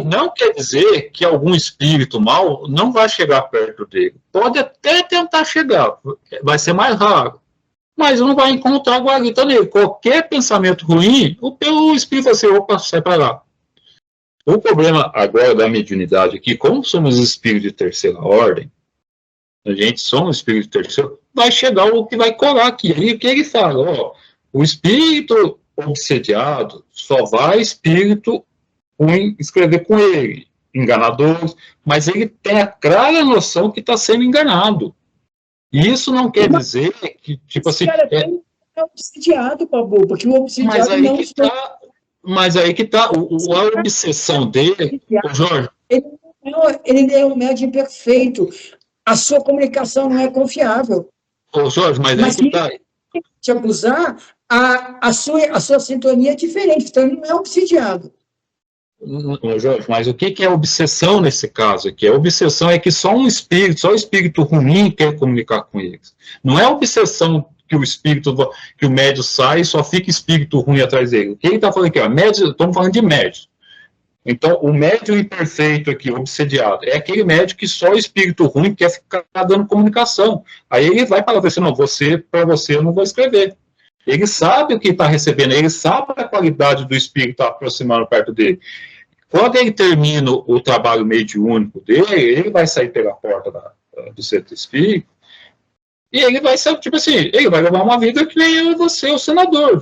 Não quer dizer que algum espírito mau não vai chegar perto dele. Pode até tentar chegar, vai ser mais raro, mas não vai encontrar guarita nele. Qualquer pensamento ruim, o espírito vai ser, opa, sai para lá. O problema agora da mediunidade aqui, como somos espíritos de terceira ordem, a gente somos espíritos de terceira, vai chegar o que vai colar aqui. E o que ele fala? Ó, o espírito obsediado só vai espírito ruim escrever com ele, enganadores, mas ele tem a clara noção que está sendo enganado. E isso não quer dizer que, tipo assim... É obsidiado, Babu, porque o obsidiado não... Mas aí que tá, a obsessão dele, o Jorge... Ele é um médium perfeito. A sua comunicação não é confiável. Ô, Jorge, mas aí que tá... Se abusar, a sua sintonia é diferente, então ele não é obsidiado. Jorge, mas o que é obsessão nesse caso aqui? A obsessão é que só o espírito ruim quer comunicar com eles. Não é obsessão que o médium sai e só fica espírito ruim atrás dele. O que ele está falando aqui? Estamos falando de médium. Então, o médium imperfeito aqui, obsediado, é aquele médium que só o espírito ruim quer ficar dando comunicação. Aí ele vai falar assim, não, para você eu não vou escrever. Ele sabe o que está recebendo, ele sabe a qualidade do espírito que está aproximando perto dele. Quando ele termina o trabalho mediúnico dele, ele vai sair pela porta do centro espírita e ele vai ser, tipo assim, ele vai levar uma vida que nem eu e você, o senador.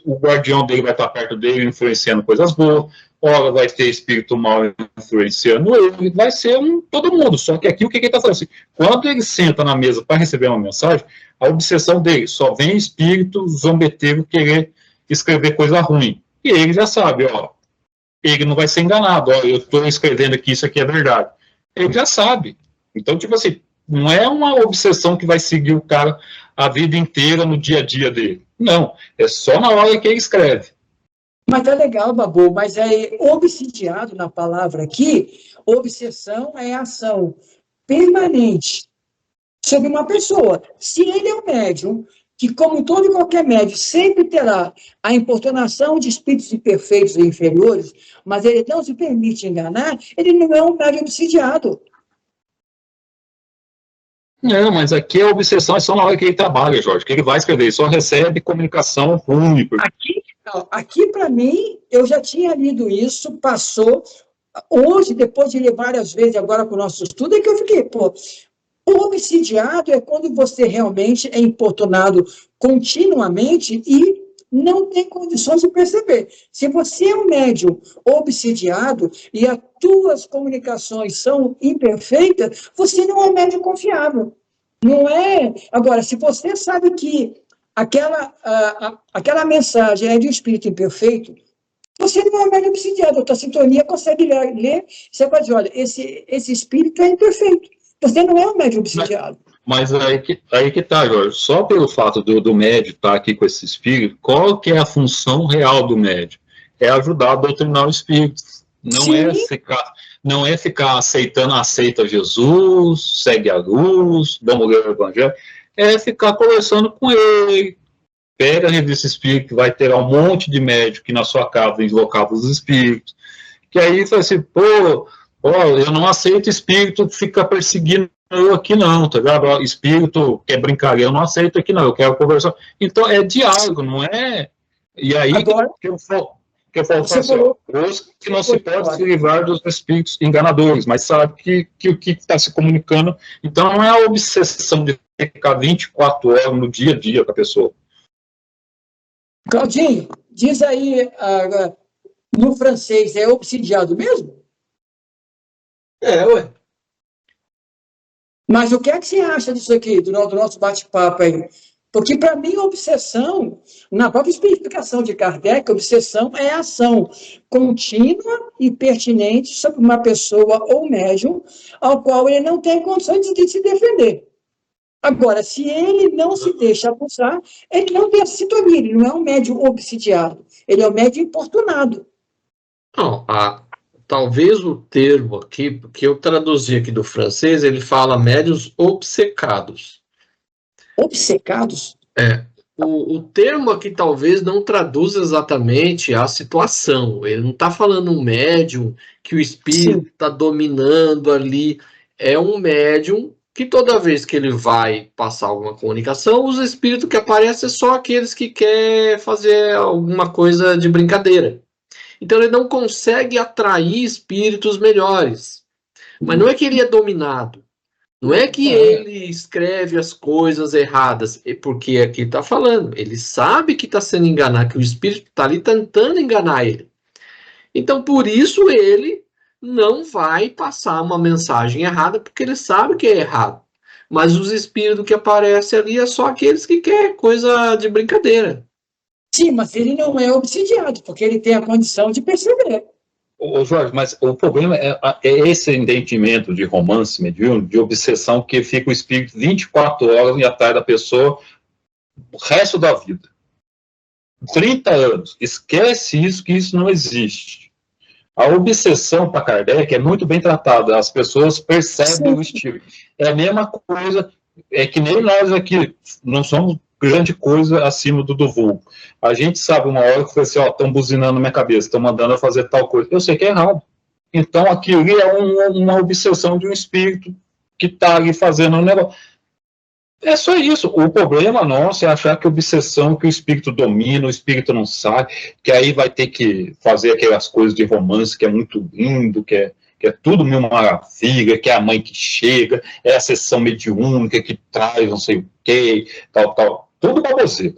O guardião dele vai estar perto dele, influenciando coisas boas. Ora, vai ter espírito mau influenciando ele. Vai ser todo mundo. Só que aqui, o que ele está falando? Assim, quando ele senta na mesa para receber uma mensagem, a obsessão dele só vem espírito zombeteiro querer escrever coisa ruim. E ele já sabe, ó, ele não vai ser enganado. Ó, eu estou escrevendo aqui, isso aqui é verdade. Ele já sabe. Então, tipo assim, não é uma obsessão que vai seguir o cara a vida inteira no dia a dia dele. Não, é só na hora que ele escreve. Mas tá legal, Babu, mas é obsidiado na palavra aqui, obsessão é ação permanente sobre uma pessoa. Se ele é um médium, que como todo e qualquer médium, sempre terá a importunação de espíritos imperfeitos e inferiores, mas ele não se permite enganar, ele não é um médium obsidiado. Não, mas aqui a obsessão é só na hora que ele trabalha, Jorge, que ele vai escrever, ele só recebe comunicação ruim. Aqui para mim, eu já tinha lido isso, passou. Hoje, depois de ler várias vezes agora com o nosso estudo, é que eu fiquei, pô, o obsidiado é quando você realmente é importunado continuamente e não tem condições de perceber. Se você é um médium obsidiado e as tuas comunicações são imperfeitas, você não é um médium confiável. Não é... Agora, se você sabe que aquela mensagem é de um espírito imperfeito, você não é um médium obsidiado, a tua sintonia consegue ler, você pode dizer, olha, esse espírito é imperfeito. Você não é um médium obsidiado. Mas aí que tá, Jorge. Só pelo fato do médium estar aqui com esse espírito, qual que é a função real do médium? É ajudar a doutrinar o espírito. Não é esse caso. não é ficar aceita Jesus, segue a luz, vamos ler o Evangelho, é ficar conversando com ele. Pega a revista espírita, que vai ter um monte de médico que na sua casa invocava os espíritos, que aí fala assim, pô, eu não aceito espírito que fica perseguindo eu aqui não, tá ligado? Espírito que é brincadeira, eu não aceito aqui não, eu quero conversar. Então é diálogo, não é? E aí Agora, que eu falo assim, falou, que não se pode se livrar dos espíritos enganadores, mas sabe que o que está se comunicando, então não é a obsessão de ficar 24 horas no dia a dia com a pessoa. Claudinho, diz aí, no francês, é obsidiado mesmo? Ué. Mas o que é que você acha disso aqui, do nosso bate-papo aí? Porque, para mim, obsessão, na própria explicação de Kardec, obsessão é ação contínua e pertinente sobre uma pessoa ou médium ao qual ele não tem condições de se defender. Agora, se ele não se deixa abusar, ele não tem essa sintonia, ele não é um médium obsidiado, ele é um médium importunado. Não, talvez o termo aqui, porque eu traduzi aqui do francês, ele fala médiuns obcecados. Obcecados? O termo aqui talvez não traduza exatamente a situação. Ele não está falando um médium que o espírito está dominando ali. É um médium que toda vez que ele vai passar alguma comunicação, os espíritos que aparecem são só aqueles que querem fazer alguma coisa de brincadeira. Então ele não consegue atrair espíritos melhores. Mas não é que ele é dominado. Não é que ele escreve as coisas erradas, porque aqui está falando, ele sabe que está sendo enganado, que o espírito está ali tentando enganar ele. Então, por isso, ele não vai passar uma mensagem errada, porque ele sabe que é errado. Mas os espíritos que aparecem ali é só aqueles que querem coisa de brincadeira. Sim, mas ele não é obsidiado, porque ele tem a condição de perceber. Ô Jorge, mas o problema é esse entendimento de romance mediúnico, de obsessão, que fica o espírito 24 horas atrás da pessoa o resto da vida. 30 anos. Esquece isso, que isso não existe. A obsessão para Kardec é muito bem tratada. As pessoas percebem o estilo. É a mesma coisa, é que nem nós aqui não somos grande coisa acima do vulgo. A gente sabe uma hora que foi assim, estão buzinando na minha cabeça, estão mandando eu fazer tal coisa. Eu sei que é errado. Então aquilo é uma obsessão de um espírito que está ali fazendo um negócio. É só isso. O problema nosso é achar que obsessão, que o espírito domina, o espírito não sabe, que aí vai ter que fazer aquelas coisas de romance que é muito lindo, que é tudo mil maravilha, que é a mãe que chega, é a sessão mediúnica que traz não sei o quê, tal. Tudo para você.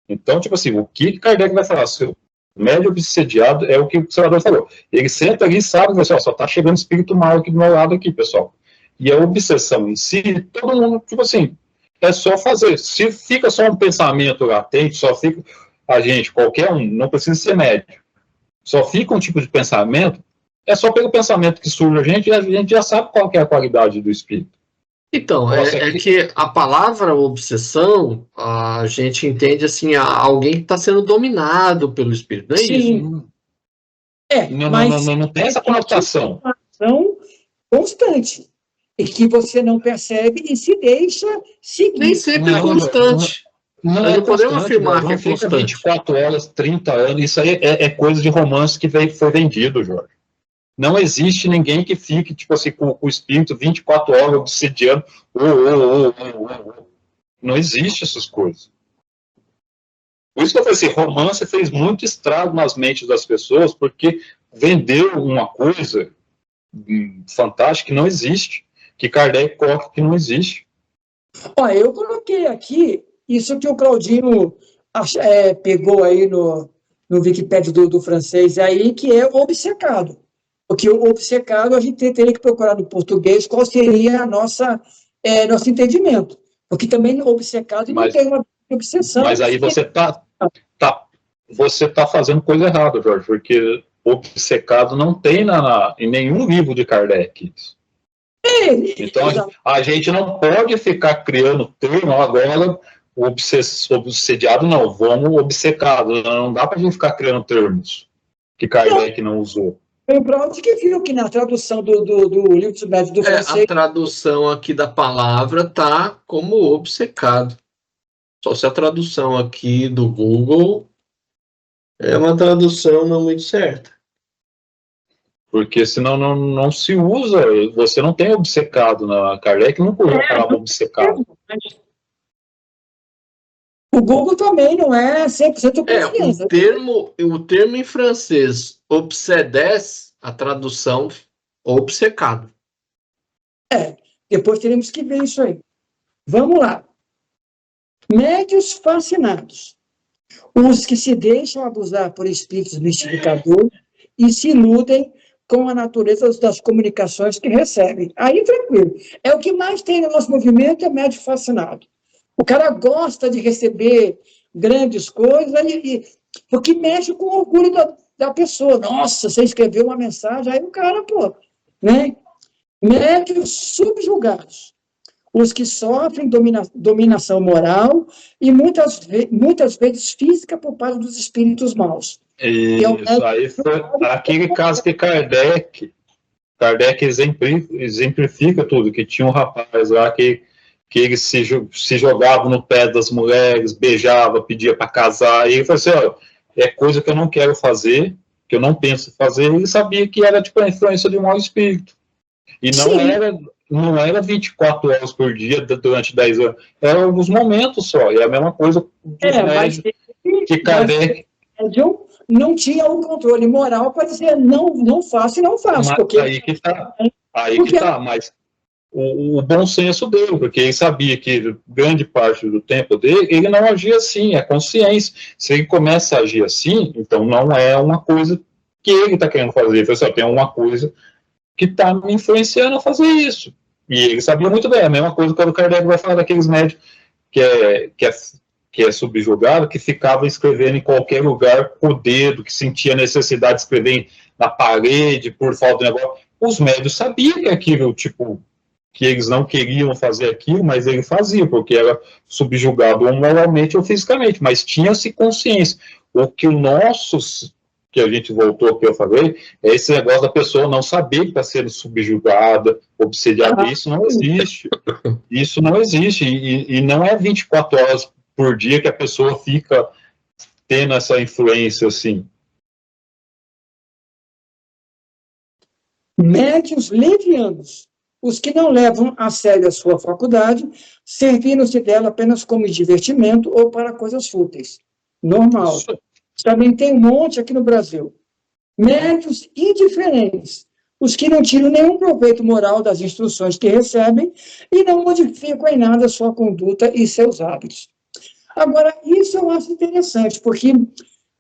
Então, tipo assim, o que Kardec vai falar? Seu médium obsediado é o que o senador falou. Ele senta ali e sabe, assim, só está chegando espírito mal aqui do meu lado aqui, pessoal. E a obsessão em si, todo mundo, tipo assim, é só fazer. Se fica só um pensamento latente, só fica a gente, qualquer um, não precisa ser médium, só fica um tipo de pensamento, é só pelo pensamento que surge a gente já sabe qual que é a qualidade do espírito. Então, é que a palavra obsessão, a gente entende assim, alguém que está sendo dominado pelo espírito, não é isso? Não tem essa conotação. Uma constante, e que você não percebe e se deixa seguir. Nem sempre é constante. Nós não podemos afirmar que é constante. 24 horas, 30 anos, isso aí é coisa de romance que foi vendido, Jorge. Não existe ninguém que fique, tipo assim, com o espírito 24 horas obsidiando. Não existe essas coisas. Por isso que eu falei assim, romance fez muito estrago nas mentes das pessoas, porque vendeu uma coisa fantástica que não existe, que Kardec coloca que não existe. Olha, eu coloquei aqui isso que o Claudinho pegou aí no Wikipédia do francês, aí, que é obcecado. Porque o obcecado, a gente teria que procurar no português qual seria nosso entendimento. Porque também obcecado não tem uma obsessão. Mas aí você tá fazendo coisa errada, Jorge, porque obcecado não tem em nenhum livro de Kardec. Então a gente não pode ficar criando termo agora, obsediado não, vamos obcecado. Não dá pra gente ficar criando termos que Kardec não usou. Foi o Braulio que viu que na tradução do livro dos médios do francês... A tradução aqui da palavra tá como obcecado. Só se a tradução aqui do Google é uma tradução não muito certa. Porque senão não se usa, você não tem obcecado. Kardec nunca usou a palavra obcecado. O Google também não é 100% confiança. O termo em francês, obsédès, a tradução obcecado. Depois teremos que ver isso aí. Vamos lá. Médios fascinados. Os que se deixam abusar por espíritos mistificadores e se iludem com a natureza das comunicações que recebem. Aí, tranquilo. É o que mais tem no nosso movimento, é médio fascinado. O cara gosta de receber grandes coisas, porque mexe com o orgulho da pessoa. Nossa, você escreveu uma mensagem, aí o cara, né? Médios subjugados. Os que sofrem dominação moral e muitas vezes física por parte dos espíritos maus. Isso, aí foi aquele caso que Kardec exemplifica tudo, que tinha um rapaz lá que ele se jogava no pé das mulheres, beijava, pedia para casar, e ele falou assim, ó, é coisa que eu não quero fazer, que eu não penso fazer, ele sabia que era tipo a influência de um mau espírito. E não era 24 horas por dia, durante 10 anos, eram alguns momentos só, e é a mesma coisa dos médios, que Kardec... não tinha o controle moral para dizer não faço e não faço. Porque... Aí que tá, mas o bom senso dele, porque ele sabia que grande parte do tempo dele, ele não agia assim, é consciência. Se ele começa a agir assim, então não é uma coisa que ele está querendo fazer, ele fala assim, tem uma coisa que está me influenciando a fazer isso. E ele sabia muito bem, a mesma coisa que o Kardec vai falar daqueles médicos que é subjugado, que ficava escrevendo em qualquer lugar com o dedo, que sentia necessidade de escrever na parede por falta de negócio. Os médios sabiam que aquilo, tipo, que eles não queriam fazer aquilo, mas ele fazia, porque era subjugado ou moralmente ou fisicamente, mas tinha-se consciência. O que o nosso, que a gente voltou que eu falei, é esse negócio da pessoa não saber que está sendo subjugada, obsediada. Isso não existe. Isso não existe. E não é 24 horas por dia que a pessoa fica tendo essa influência assim. Médios levianos, os que não levam a sério a sua faculdade, servindo-se dela apenas como divertimento ou para coisas fúteis. Normal. Também tem um monte aqui no Brasil. Médios indiferentes, os que não tiram nenhum proveito moral das instruções que recebem e não modificam em nada sua conduta e seus hábitos. Agora, isso eu acho interessante, porque,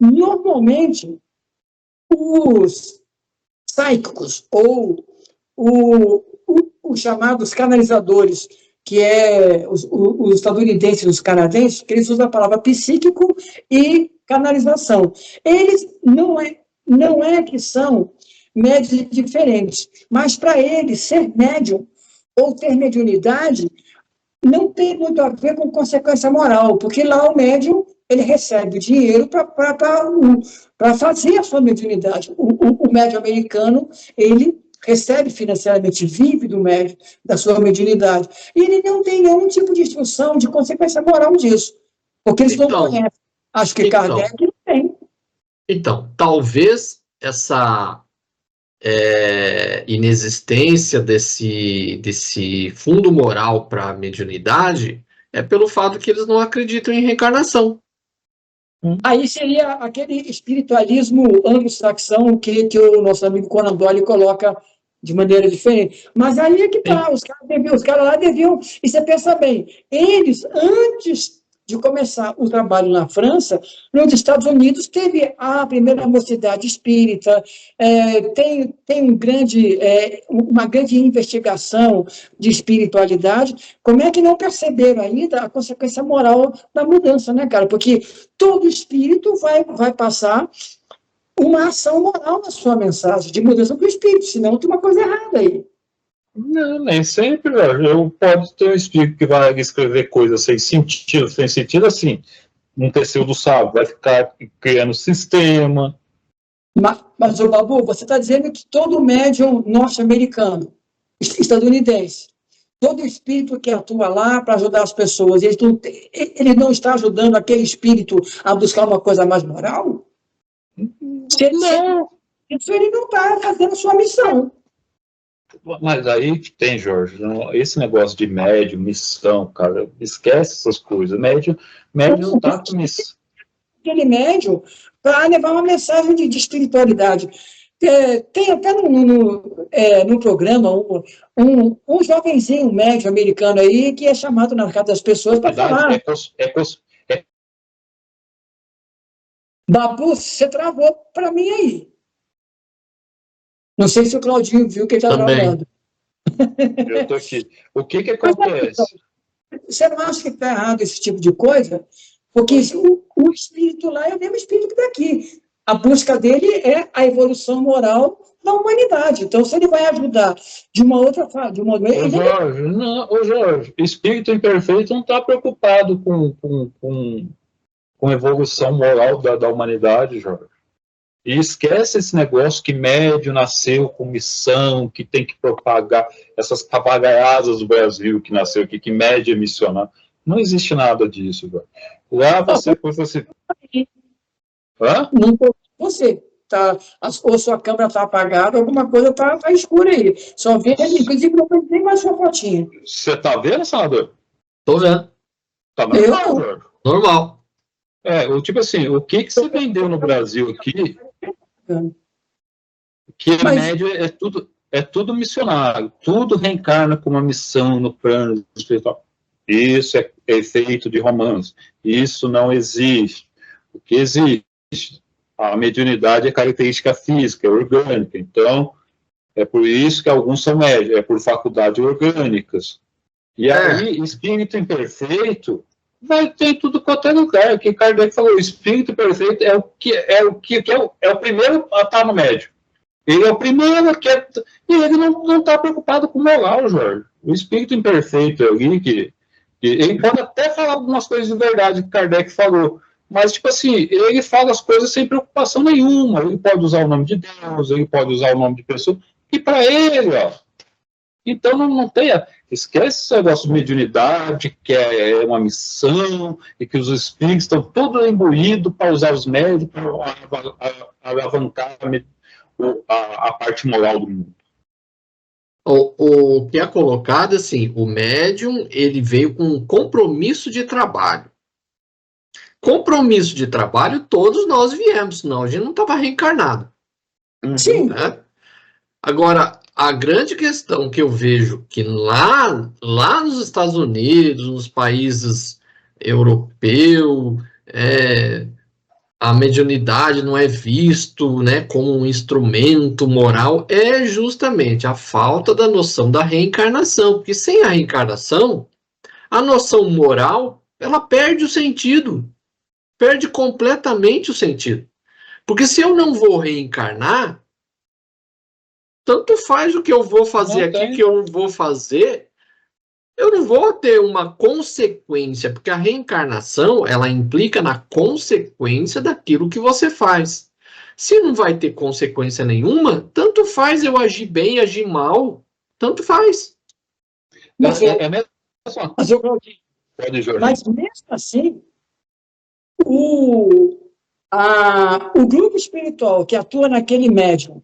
normalmente, os psíquicos, ou os chamados canalizadores, que é os estadunidenses e os canadenses, que eles usam a palavra psíquico e canalização. Eles não é que são médios diferentes, mas para eles, ser médium ou ter mediunidade não tem muito a ver com consequência moral, porque lá o médium, ele recebe dinheiro para fazer a sua mediunidade. O médium americano, ele recebe financeiramente, vive do médium, da sua mediunidade, e ele não tem nenhum tipo de instrução de consequência moral disso, porque eles não conhecem. Acho que Kardec não tem. Então, talvez essa inexistência desse fundo moral para a mediunidade é pelo fato que eles não acreditam em reencarnação. Aí seria aquele espiritualismo anglo-saxão que o nosso amigo Conan Doyle coloca de maneira diferente. Mas aí é que está, os caras lá deviam... E você pensa bem, eles, antes de começar o trabalho na França, nos Estados Unidos teve a primeira mocidade espírita, tem uma grande investigação de espiritualidade. Como é que não perceberam ainda a consequência moral da mudança, né, cara? Porque todo espírito vai passar uma ação moral na sua mensagem de mudança do espírito, senão tem uma coisa errada aí. Não, nem sempre, eu pode ter um espírito que vai escrever coisas sem sentido assim, um tecido sábio vai ficar criando sistema, Mas, ô Babu, você está dizendo que todo médium norte-americano, estadunidense, todo espírito que atua lá para ajudar as pessoas, ele não está ajudando aquele espírito a buscar uma coisa mais moral? Não. Isso ele não está fazendo a sua missão. Mas aí que tem, Jorge, esse negócio de médium, missão, cara, esquece essas coisas. Médium não está com missão. Aquele médium para levar uma mensagem de espiritualidade. Tem até no programa um jovenzinho médium americano aí que é chamado na casa das pessoas para falar. Babu, você travou para mim aí. Não sei se o Claudinho viu que ele está travando. Eu estou aqui. O que acontece? Você não acha que está errado esse tipo de coisa? Porque o espírito lá é o mesmo espírito que está aqui. A busca dele é a evolução moral da humanidade. Então, se ele vai ajudar de uma outra forma... Jorge, espírito imperfeito não está preocupado com evolução moral da humanidade, Jorge. E esquece esse negócio que médium nasceu com missão, que tem que propagar essas papagaiadas do Brasil que nasceu aqui, que médium é missionário. Não existe nada disso, velho. Lá você... Hã? Não você. Tá, ou sua câmera está apagada, alguma coisa está escura aí. Só vê, inclusive, não tem mais sua fotinha. Você está vendo, senador? Tô vendo. Tá normal, Jorge? Normal. Tipo assim, o que você vendeu no Brasil aqui, que médio é tudo missionário, tudo reencarna com uma missão no plano espiritual. Isso é efeito de romance. Isso não existe. O que existe? A mediunidade é característica física, é orgânica. Então, é por isso que alguns são médios, é por faculdades orgânicas. E aí, espírito imperfeito vai ter tudo quanto é lugar. Que Kardec falou, o espírito perfeito é o primeiro a estar no médio. Ele é o primeiro e ele não está preocupado com o moral, Jorge. O espírito imperfeito é alguém que ele pode até falar algumas coisas de verdade que Kardec falou, mas, tipo assim, ele fala as coisas sem preocupação nenhuma. Ele pode usar o nome de Deus, ele pode usar o nome de pessoa, e para ele, ó. Então, não tem... Esquece esse negócio de mediunidade, que é uma missão, e que os espíritos estão todos imbuídos para usar os médios para alavancar a parte moral do mundo. O que é colocado, assim, o médium, ele veio com um compromisso de trabalho. Compromisso de trabalho, todos nós viemos, senão a gente não estava reencarnado. Sim. Né? Agora, a grande questão que eu vejo que lá nos Estados Unidos, nos países europeus, a mediunidade não é visto, né, como um instrumento moral, é justamente a falta da noção da reencarnação, porque sem a reencarnação, a noção moral, ela perde o sentido, perde completamente o sentido. Porque se eu não vou reencarnar, tanto faz o que eu vou fazer aqui, que eu não vou fazer, eu não vou ter uma consequência, porque a reencarnação, ela implica na consequência daquilo que você faz. Se não vai ter consequência nenhuma, tanto faz eu agir bem, agir mal, tanto faz. Mas mesmo assim, o grupo espiritual que atua naquele médium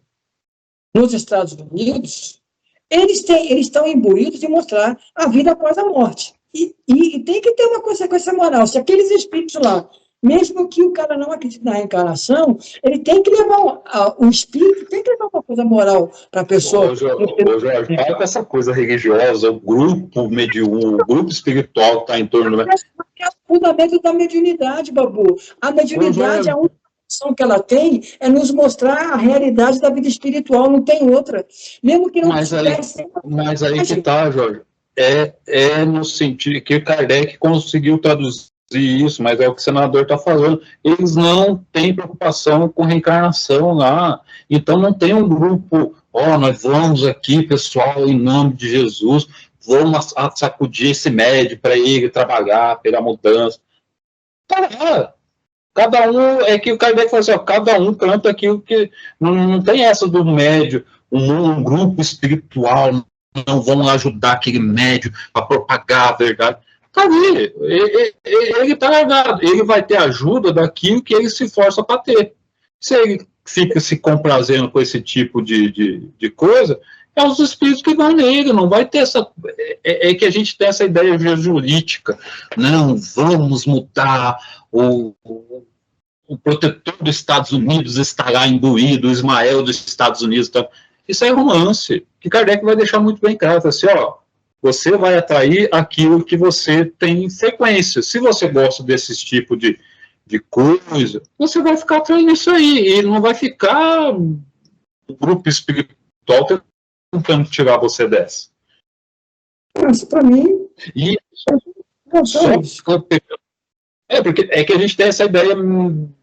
nos Estados Unidos, eles estão imbuídos de mostrar a vida após a morte. E tem que ter uma consequência moral. Se aqueles espíritos lá, mesmo que o cara não acredite na reencarnação, ele tem que levar, o espírito tem que levar uma coisa moral para a pessoa. Jorge, para com essa coisa religiosa, o grupo mediúnico, o grupo espiritual que está em torno... É o fundamento da mediunidade, Babu. A mediunidade é a única função que ela tem é nos mostrar a realidade da vida espiritual, não tem outra. Mesmo que não tivesse... Mas aí que está, Jorge. É no sentido que Kardec conseguiu traduzir isso, mas é o que o senador está falando. Eles não têm preocupação com reencarnação lá. Então não tem um grupo, nós vamos aqui, pessoal, em nome de Jesus, vamos sacudir esse médium para ele trabalhar pela mudança. Tá lá. Cada um, é que o Kardec fala assim, ó, cada um canta aquilo que... Não tem essa do médio, um grupo espiritual, não vão ajudar aquele médio a propagar a verdade. Cadê? Ele está largado. Ele vai ter ajuda daquilo que ele se esforça para ter. Se ele fica se comprazendo com esse tipo de coisa, é os espíritos que vão nele, não vai ter essa... É que a gente tem essa ideia jesuítica. Não, vamos mudar, o protetor dos Estados Unidos estará imbuído, o Ismael dos Estados Unidos. Tá? Isso é romance, que Kardec vai deixar muito bem claro. Assim, ó, você vai atrair aquilo que você tem frequência. Se você gosta desse tipo de coisa, você vai ficar atraindo isso aí, e não vai ficar o grupo espiritual tentando tirar você dessa. Mas, para mim... E não, só porque é que a gente tem essa ideia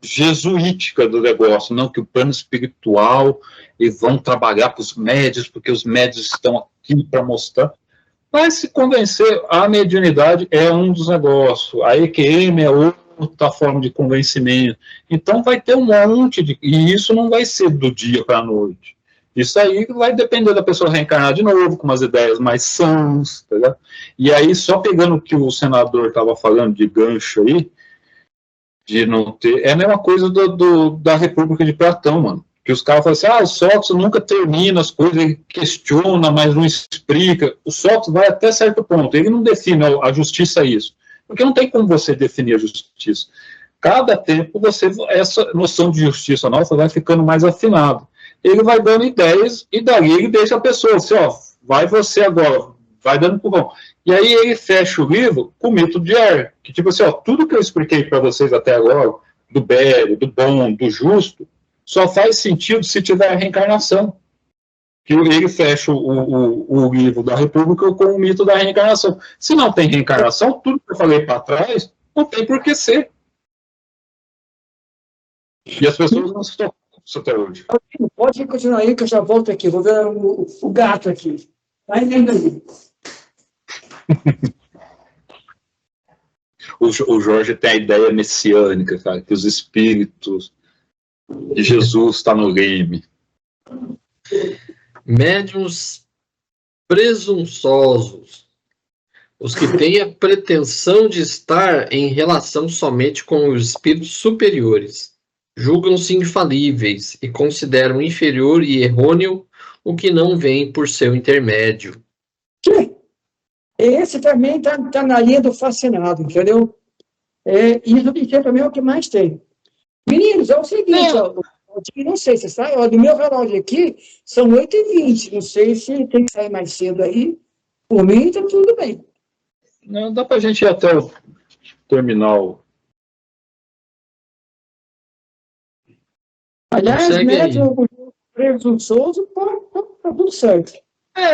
jesuítica do negócio, não que o plano espiritual, e vão trabalhar para os médios, porque os médios estão aqui para mostrar. Mas se convencer, a mediunidade é um dos negócios, a EQM é outra forma de convencimento. Então vai ter um monte de... E isso não vai ser do dia para a noite. Isso aí vai depender da pessoa reencarnar de novo, com umas ideias mais sãs, tá ligado? E aí, só pegando o que o senador estava falando de gancho aí, de não ter... É a mesma coisa da República de Platão, mano. Que os caras falam assim, o Sócrates nunca termina as coisas, ele questiona, mas não explica. O Sócrates vai até certo ponto, ele não define a justiça é isso. Porque não tem como você definir a justiça. Cada tempo, essa noção de justiça nossa vai ficando mais afinada. Ele vai dando ideias, e daí ele deixa a pessoa assim, ó, vai você agora, vai dando empurrão. E aí ele fecha o livro com o mito de Er, que tipo assim, ó, tudo que eu expliquei para vocês até agora, do belo, do bom, do justo, só faz sentido se tiver reencarnação. Que ele fecha o livro da República com o mito da reencarnação. Se não tem reencarnação, tudo que eu falei para trás, não tem por que ser. E as pessoas não se tocam isso até hoje. Pode continuar aí, que eu já volto aqui. Vou ver o gato aqui. Vai vendo aí. O Jorge tem a ideia messiânica, cara, que os espíritos de Jesus estão no game. Médiuns presunçosos. Os que têm a pretensão de estar em relação somente com os espíritos superiores. Julgam-se infalíveis e consideram inferior e errôneo o que não vem por seu intermédio. Esse também está na linha do fascinado, entendeu? Isso aqui também é o que mais tem. Meninos, é o seguinte, ó, não sei se sai, ó, do meu relógio aqui são 8h20, não sei se tem que sair mais cedo aí. Por mim, tá tudo bem. Não, dá pra gente ir até o terminal. Aliás, médio presunçoso, tá tudo certo.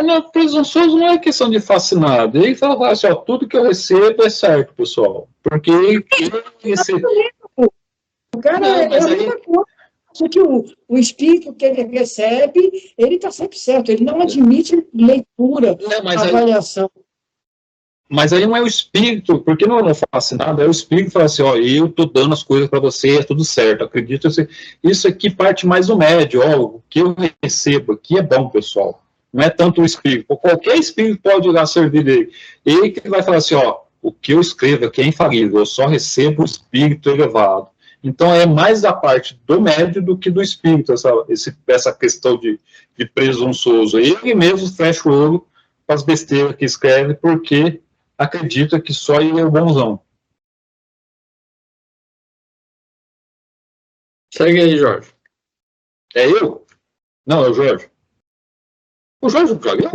Não, presunçoso não é questão de fascinado. Ele fala assim, ó, tudo que eu recebo é certo, pessoal. Porque ele recebe... O cara é a mesma coisa. Só que o espírito que ele recebe, ele está sempre certo. Ele não admite leitura, avaliação. Mas aí não é o espírito, porque não fascinado, é o espírito que fala assim, ó, eu estou dando as coisas para você, é tudo certo, acredito. Isso aqui parte mais do médio, ó, o que eu recebo aqui é bom, pessoal. Não é tanto o espírito. Qualquer espírito pode ir lá servir dele. Ele que vai falar assim, ó, o que eu escrevo aqui é infalível, eu só recebo o espírito elevado. Então é mais da parte do médio do que do espírito, essa questão de presunçoso. Ele mesmo fecha o olho para as besteiras que escreve, porque acredita que só ele é o bonzão. Segue aí, Jorge. É eu? Não, é o Jorge. O Jorge não joga?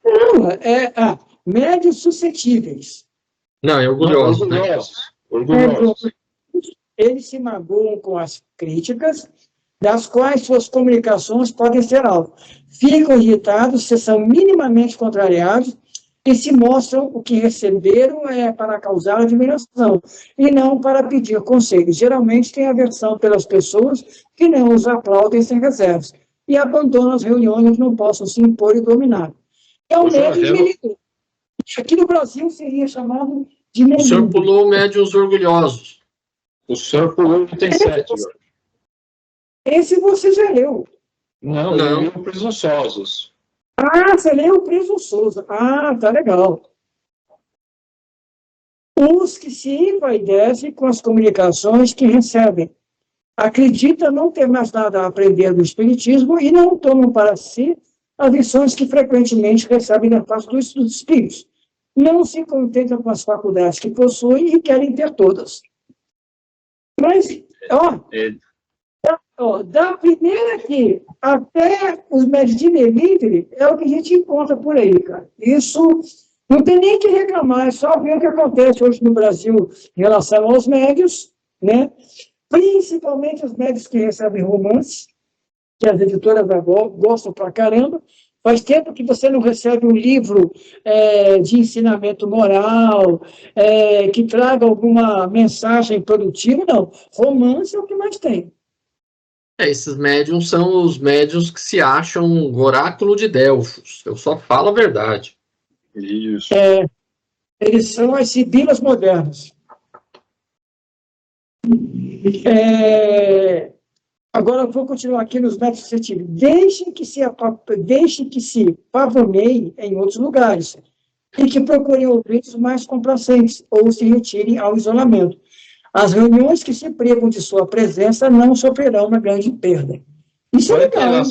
Não, médios suscetíveis. Não, é orgulhoso. Orgulhoso. Eles se magoam com as críticas, das quais suas comunicações podem ser alvo. Ficam irritados se são minimamente contrariados e se mostram o que receberam para causar admiração, e não para pedir conselhos. Geralmente têm aversão pelas pessoas que não os aplaudem sem reservas, e abandonam as reuniões onde não possam se impor e dominar. É o médium melindroso. Aqui no Brasil seria chamado de melindroso. O senhor pulou médiuns orgulhosos. O senhor pulou o item 7, Jorge. Esse você já leu. Não, Não. eu li o Presunçosos. Ah, você leu o Presunçoso. Ah, tá legal. Os que se envaidecem com as comunicações que recebem, acreditam não ter mais nada a aprender do Espiritismo e não tomam para si as lições que frequentemente recebem da parte dos espíritos. Não se contentam com as faculdades que possuem e querem ter todas. Mas, da primeira aqui até os médios de Melindre é o que a gente encontra por aí, cara. Isso não tem nem que reclamar, é só ver o que acontece hoje no Brasil em relação aos médios, né? Principalmente os médios que recebem romances, que as editoras gostam pra caramba. Faz tempo que você não recebe um livro de ensinamento moral, que traga alguma mensagem produtiva, não. Romance é o que mais tem. Esses médiums são os médiums que se acham um oráculo de Delfos. Eu só falo a verdade. Isso. Eles são as sibilas modernas. Agora eu vou continuar aqui nos métodos científicos. Deixem que se pavoneiem em outros lugares e que procurem ouvintes mais complacentes ou se retirem ao isolamento. As reuniões que se privam de sua presença não sofrerão uma grande perda. Isso é legal.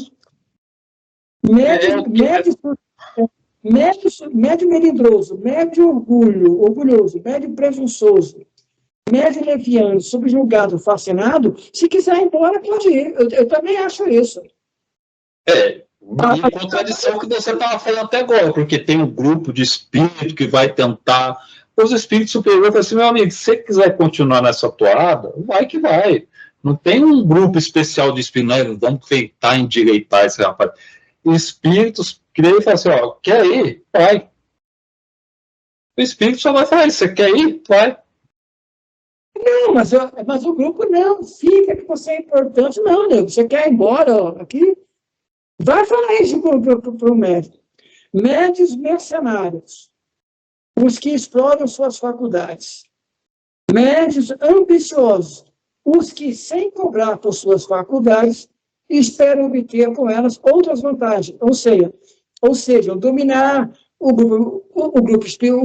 Médio melindroso, médio orgulhoso, médio presunçoso, médio leviano, subjugado, fascinado, se quiser ir embora, pode ir. Eu também acho isso. Em contradição que você estava falando até agora, porque tem um grupo de espírito que vai tentar. Os espíritos superiores falam assim, meu amigo, se você quiser continuar nessa toada, vai que vai. Não tem um grupo especial de espíritos, vamos tentar endireitar esse rapaz. Espíritos creem e falam assim, ó, quer ir? Vai. O espírito só vai falar, você quer ir? Vai. Não, mas o grupo não, fica que você é importante. Não, nego, você quer ir embora, ó, aqui. Vai falar isso para o médico. Médios mercenários, os que exploram suas faculdades. Médios ambiciosos, os que, sem cobrar por suas faculdades, esperam obter com elas outras vantagens, ou seja, dominar o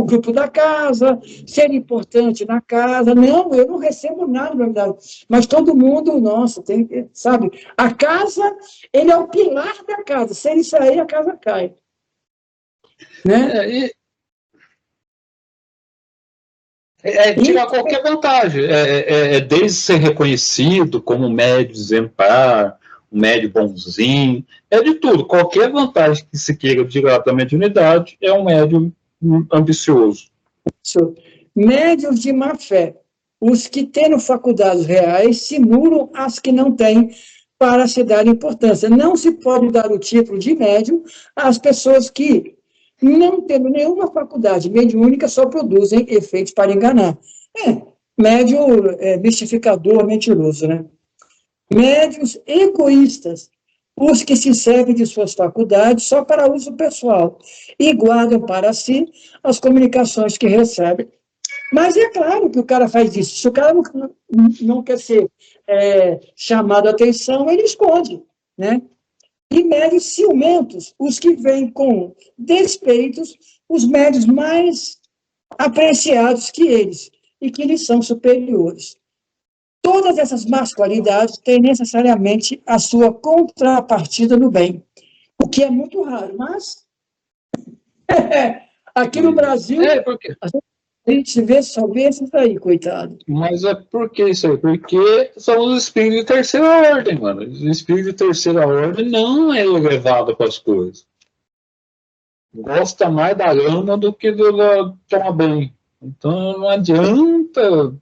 grupo da casa, ser importante na casa. Não, eu não recebo nada, na verdade. Mas todo mundo, nossa, sabe? A casa, ele é o pilar da casa. Se ele sair, a casa cai. Né? Tirar qualquer vantagem. Desde ser reconhecido como um médio exemplar, um médio bonzinho, de tudo. Qualquer vantagem que se queira tirar da mediunidade é um médio ambicioso. Médios de má fé. Os que têm faculdades reais simulam as que não têm para se dar importância. Não se pode dar o título de médium às pessoas que, não tendo nenhuma faculdade mediúnica, só produzem efeitos para enganar. Médium mistificador, mentiroso, né? Médios egoístas, os que se servem de suas faculdades só para uso pessoal e guardam para si as comunicações que recebem. Mas é claro que o cara faz isso. Se o cara não quer ser chamado a atenção, ele esconde, né? E médios ciumentos, os que vêm com despeitos, os médios mais apreciados que eles, e que lhes são superiores. Todas essas más qualidades têm necessariamente a sua contrapartida no bem, o que é muito raro, mas aqui no Brasil, Porque... a gente só vê esses aí, coitado. Mas por que isso aí? Porque são os espíritos de terceira ordem, mano. Os espíritos de terceira ordem não é elevado com as coisas. Gosta mais da lama do que do tomar banho. Então não adianta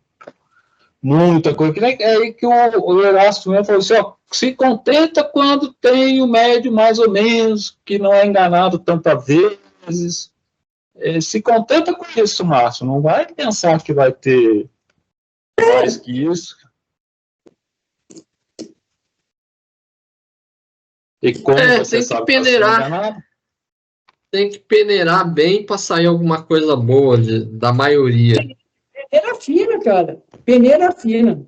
muita coisa. É aí que o Erasto mesmo falou assim, ó, se contenta quando tem o médio mais ou menos, que não é enganado tantas vezes. Se contenta com isso, Márcio. Não vai pensar que vai ter mais que isso. E como você sabe que peneirar. Tem que peneirar bem para sair alguma coisa boa da maioria. Peneira fina, cara. Peneira fina.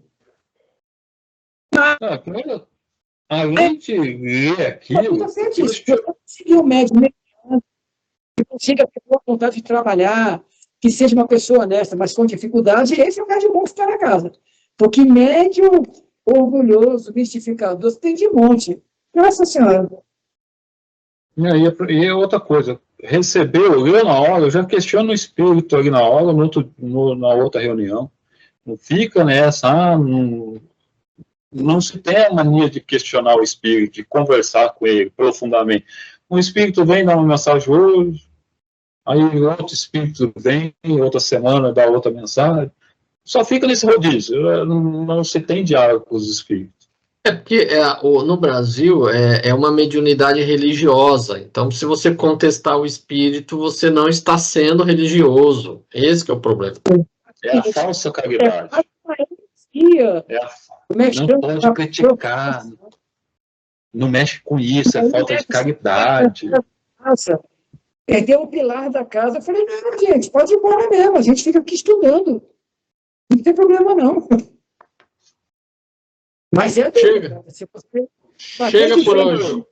Além de ler aquilo, você conseguir um médico que consiga ter boa vontade de trabalhar, que seja uma pessoa honesta, mas com dificuldade, esse é o médium bom que está na casa. Porque médium orgulhoso, mistificador, tem de monte. Nossa Senhora. e outra coisa, recebeu, leu na hora, eu já questiono o espírito ali na hora, na outra reunião. Não fica nessa, não se tem a mania de questionar o espírito, de conversar com ele profundamente. Um espírito vem dar uma mensagem hoje, aí outro espírito vem, outra semana dá outra mensagem. Só fica nesse rodízio, não se tem diálogo com os espíritos. É porque no Brasil é uma mediunidade religiosa. Então, se você contestar o espírito, você não está sendo religioso. Esse que é o problema. É a falsa caridade. Não pode criticar, não mexe com isso, é falta de caridade. Nossa, perdeu o pilar da casa. Eu falei, não, gente, pode ir embora mesmo, a gente fica aqui estudando. Não tem problema, não. Mas Chega. Se você Chega por hoje.